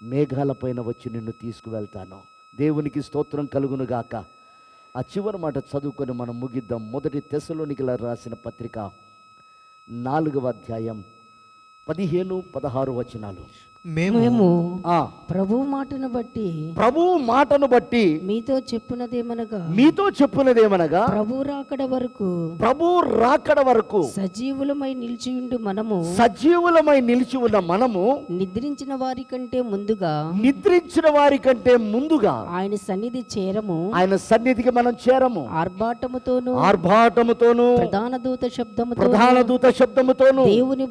మేఘాలపైన వచ్చి నిన్ను తీసుకువెళ్తాను. దేవునికి స్తోత్రం కలుగునుగాక. ఆ చివరి మాట చదువుకొని మనం ముగిద్దాం. 1 తెస్సలోనికల రాసిన పత్రిక 4వ అధ్యాయం 15-16 వచనాలు. మేము ప్రభువు మాటను బట్టి మీతో చెప్పునదేమనగా ప్రభు రాకడ వరకు సజీవులమై నిలిచి ఉన్న మనము నిద్రించిన వారి కంటే ముందుగా ఆయన సన్నిధికి మనం చేరము. ఆర్భాటముతోను ప్రధాన దూత శబ్దముతోను దేవుని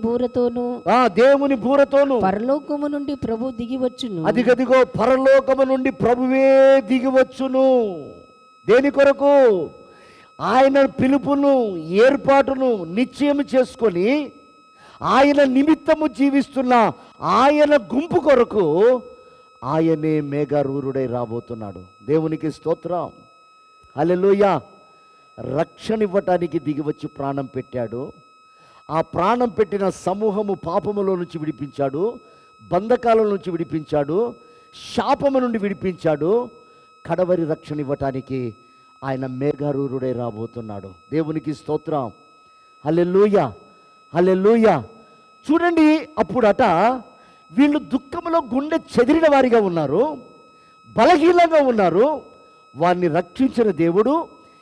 బూరతోను పరలోకము నుండి ప్రభు దిగివచ్చును. అదిగదిగో పరలోకము నుండి ప్రభువే దిగివచ్చును. దేని కొరకు? ఆయన పిలుపును ఏర్పాటును నిశ్చయం చేసుకొని ఆయన నిమిత్తము జీవిస్తున్న ఆయన గుంపు కొరకు ఆయనే మేఘారూరుడై రాబోతున్నాడు. దేవునికి స్తోత్రం. హల్లెలూయా. రక్షణ ఇవ్వటానికి దిగివచ్చి ప్రాణం పెట్టాడు. ఆ ప్రాణం పెట్టిన సమూహము పాపములో నుంచి విడిపించాడు, బంధకాల నుంచి విడిపించాడు, శాపము నుండి విడిపించాడు. కడవరి రక్షణ ఇవ్వటానికి ఆయన మేఘారూరుడై రాబోతున్నాడు. దేవునికి స్తోత్రం. హల్లెలూయా, హల్లెలూయా. చూడండి, అప్పుడట వీళ్ళు దుఃఖంలో గుండె చెదిరిన వారిగా ఉన్నారు, బలహీనంగా ఉన్నారు. వారిని రక్షించిన దేవుడు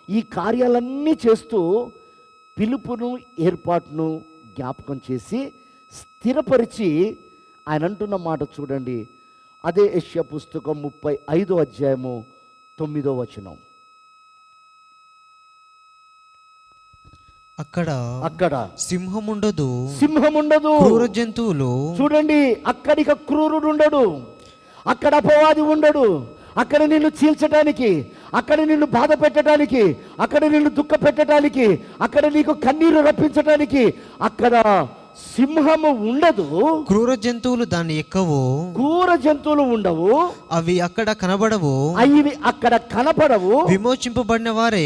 ఈ కార్యాలన్నీ చేస్తూ పిలుపును ఏర్పాటును జ్ఞాపకం చేసి స్థిరపరిచి ఆయన అంటున్న మాట చూడండి. అదే యెషయా పుస్తకం 35వ అధ్యాయము 9వ వచనం. అక్కడ సింహముండదు, క్రూర జంతువులు. చూడండి, అక్కడిక క్రూరుడు ఉండడు, అక్కడ అపవాది ఉండడు, అక్కడ నిన్ను చీల్చడానికి, అక్కడ నిన్ను బాధ పెట్టడానికి, అక్కడ నిన్ను దుఃఖ పెట్టడానికి, అక్కడ నీకు కన్నీరు రప్పించడానికి అక్కడ సింహము ఉండదు. క్రూర జంతువులు దాన్ని ఎక్కవు, క్రూర జంతువులు ఉండవు, అవి అక్కడ కనబడవు, అవి అక్కడ కనపడవు. విమోచింపబడిన వారే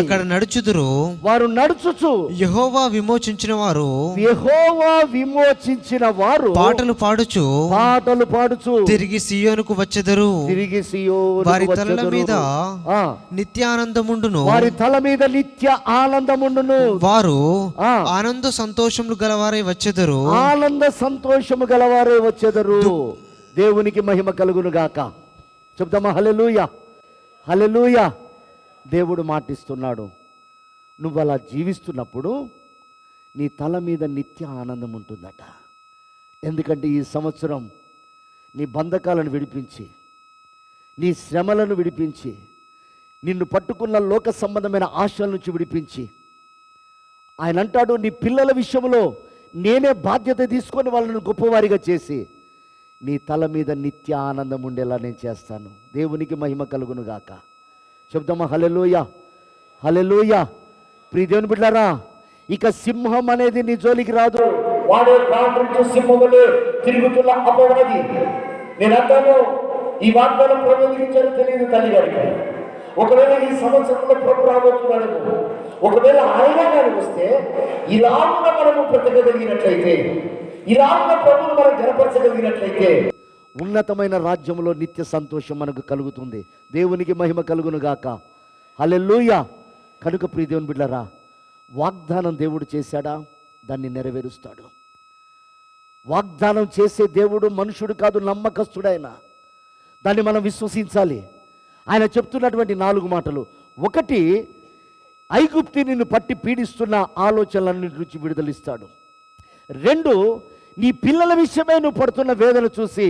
అక్కడ నడుచుదురు. వారు నడుచుచు యెహోవా విమోచించిన వారు పాటలు పాడుచు తిరిగి సియోనుకు వచ్చెదరు. వారి తలల మీద నిత్యానందముండును. వారు ఆనంద సంతోషములు గలవారై వచ్చెదరు. దేవునికి మహిమ కలుగును గాక. చెప్తామా హల్లెలూయా, హల్లెలూయా. దేవుడు మాటిస్తున్నాడు, నువ్వు అలా జీవిస్తున్నప్పుడు నీ తల మీద నిత్య ఆనందం ఉంటుందట. ఎందుకంటే ఈ సంవత్సరం నీ బంధకాలను విడిపించి, నీ శ్రమలను విడిపించి, నిన్ను పట్టుకున్న లోక సంబంధమైన ఆశల నుంచి విడిపించి, ఆయన అంటాడు, నీ పిల్లల విషయంలో నేనే బాధ్యత తీసుకొని వాళ్ళని గొప్పవారిగా చేసి నీ తల మీద నిత్య ఆనందం ఉండేలా నేను చేస్తాను. దేవునికి మహిమ కలుగును గాక. చెప్దామా హల్లెలూయా, హల్లెలూయా. ప్రియ దేవుని బిడ్డలారా, ఇక సింహం అనేది నీ జోలికి రాదు. వాడే సింహములే తిరుగుతున్న అపవాది నేను అంటాను, ఈ వాగ్దానం ప్రభు ఎందుకు ఇచ్చారో తెలియదు తల్లి గారికి. ఒకవేళ ఈ సంవత్సరంలో ప్రభు రాబోతున్నాడేమో, ఒకవేళ ఆయన గారు వస్తే ఇలాగున మనము బ్రతకగలిగినట్లయితే, ఇలాగున ప్రభువును మనం గణపరచగలిగినట్లయితే ఉన్నతమైన రాజ్యంలో నిత్య సంతోషం మనకు కలుగుతుంది. దేవునికి మహిమ కలుగును గాక. హల్లెలూయా. కనుక ప్రియ దేవుని బిడ్డలారా, వాగ్దానం దేవుడు చేశాడా, దాన్ని నెరవేరుస్తాడు. వాగ్దానం చేసే దేవుడు మనుషుడు కాదు, నమ్మకస్తుడైన. దాన్ని మనం విశ్వసించాలి. ఆయన చెప్తున్నటువంటి 4 మాటలు: 1, ఐగుప్తి నిన్ను పట్టి పీడిస్తున్న ఆలోచనలన్నిటి నుంచి విడుదలిస్తాడు. 2, నీ పిల్లల విషయమే నువ్వు పడుతున్న వేదన చూసి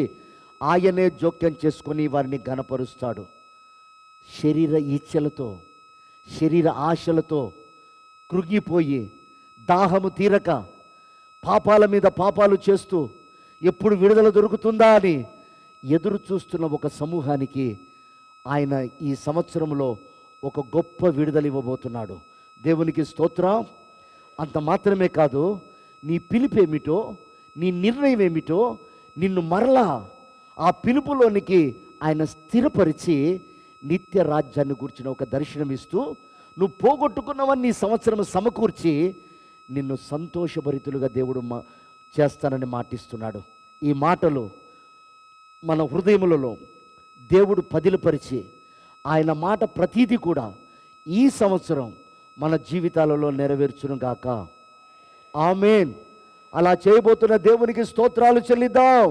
ఆయనే జోక్యం చేసుకొని వారిని ఘనపరుస్తాడు. శరీర ఇచ్ఛలతో, శరీర ఆశలతో కృంగిపోయి, దాహము తీరక, పాపాల మీద పాపాలు చేస్తూ ఎప్పుడు విడుదల దొరుకుతుందా అని ఎదురు చూస్తున్న ఒక సమూహానికి ఆయన ఈ సంవత్సరంలో ఒక గొప్ప విడుదల ఇవ్వబోతున్నాడు. దేవునికి స్తోత్రం. అంత మాత్రమే కాదు, నీ పిలుపేమిటో, నీ నిర్ణయం ఏమిటో, నిన్ను మరలా ఆ పిలుపులోనికి ఆయన స్థిరపరిచి నిత్య రాజ్యాన్ని గురించిన ఒక దర్శనం ఇస్తూ, నువ్వు పోగొట్టుకున్నవన్నీ సంవత్సరం సమకూర్చి నిన్ను సంతోషభరితులుగా దేవుడు చేస్తానని మాటిస్తున్నాడు. ఈ మాటలు మన హృదయములలో దేవుడు పదిలపరిచి, ఆయన మాట ప్రతీది కూడా ఈ సంవత్సరం మన జీవితాలలో నెరవేర్చును గాక. ఆమేన్. అలా చేయబోతున్న దేవునికి స్తోత్రాలు చెల్లిద్దాం.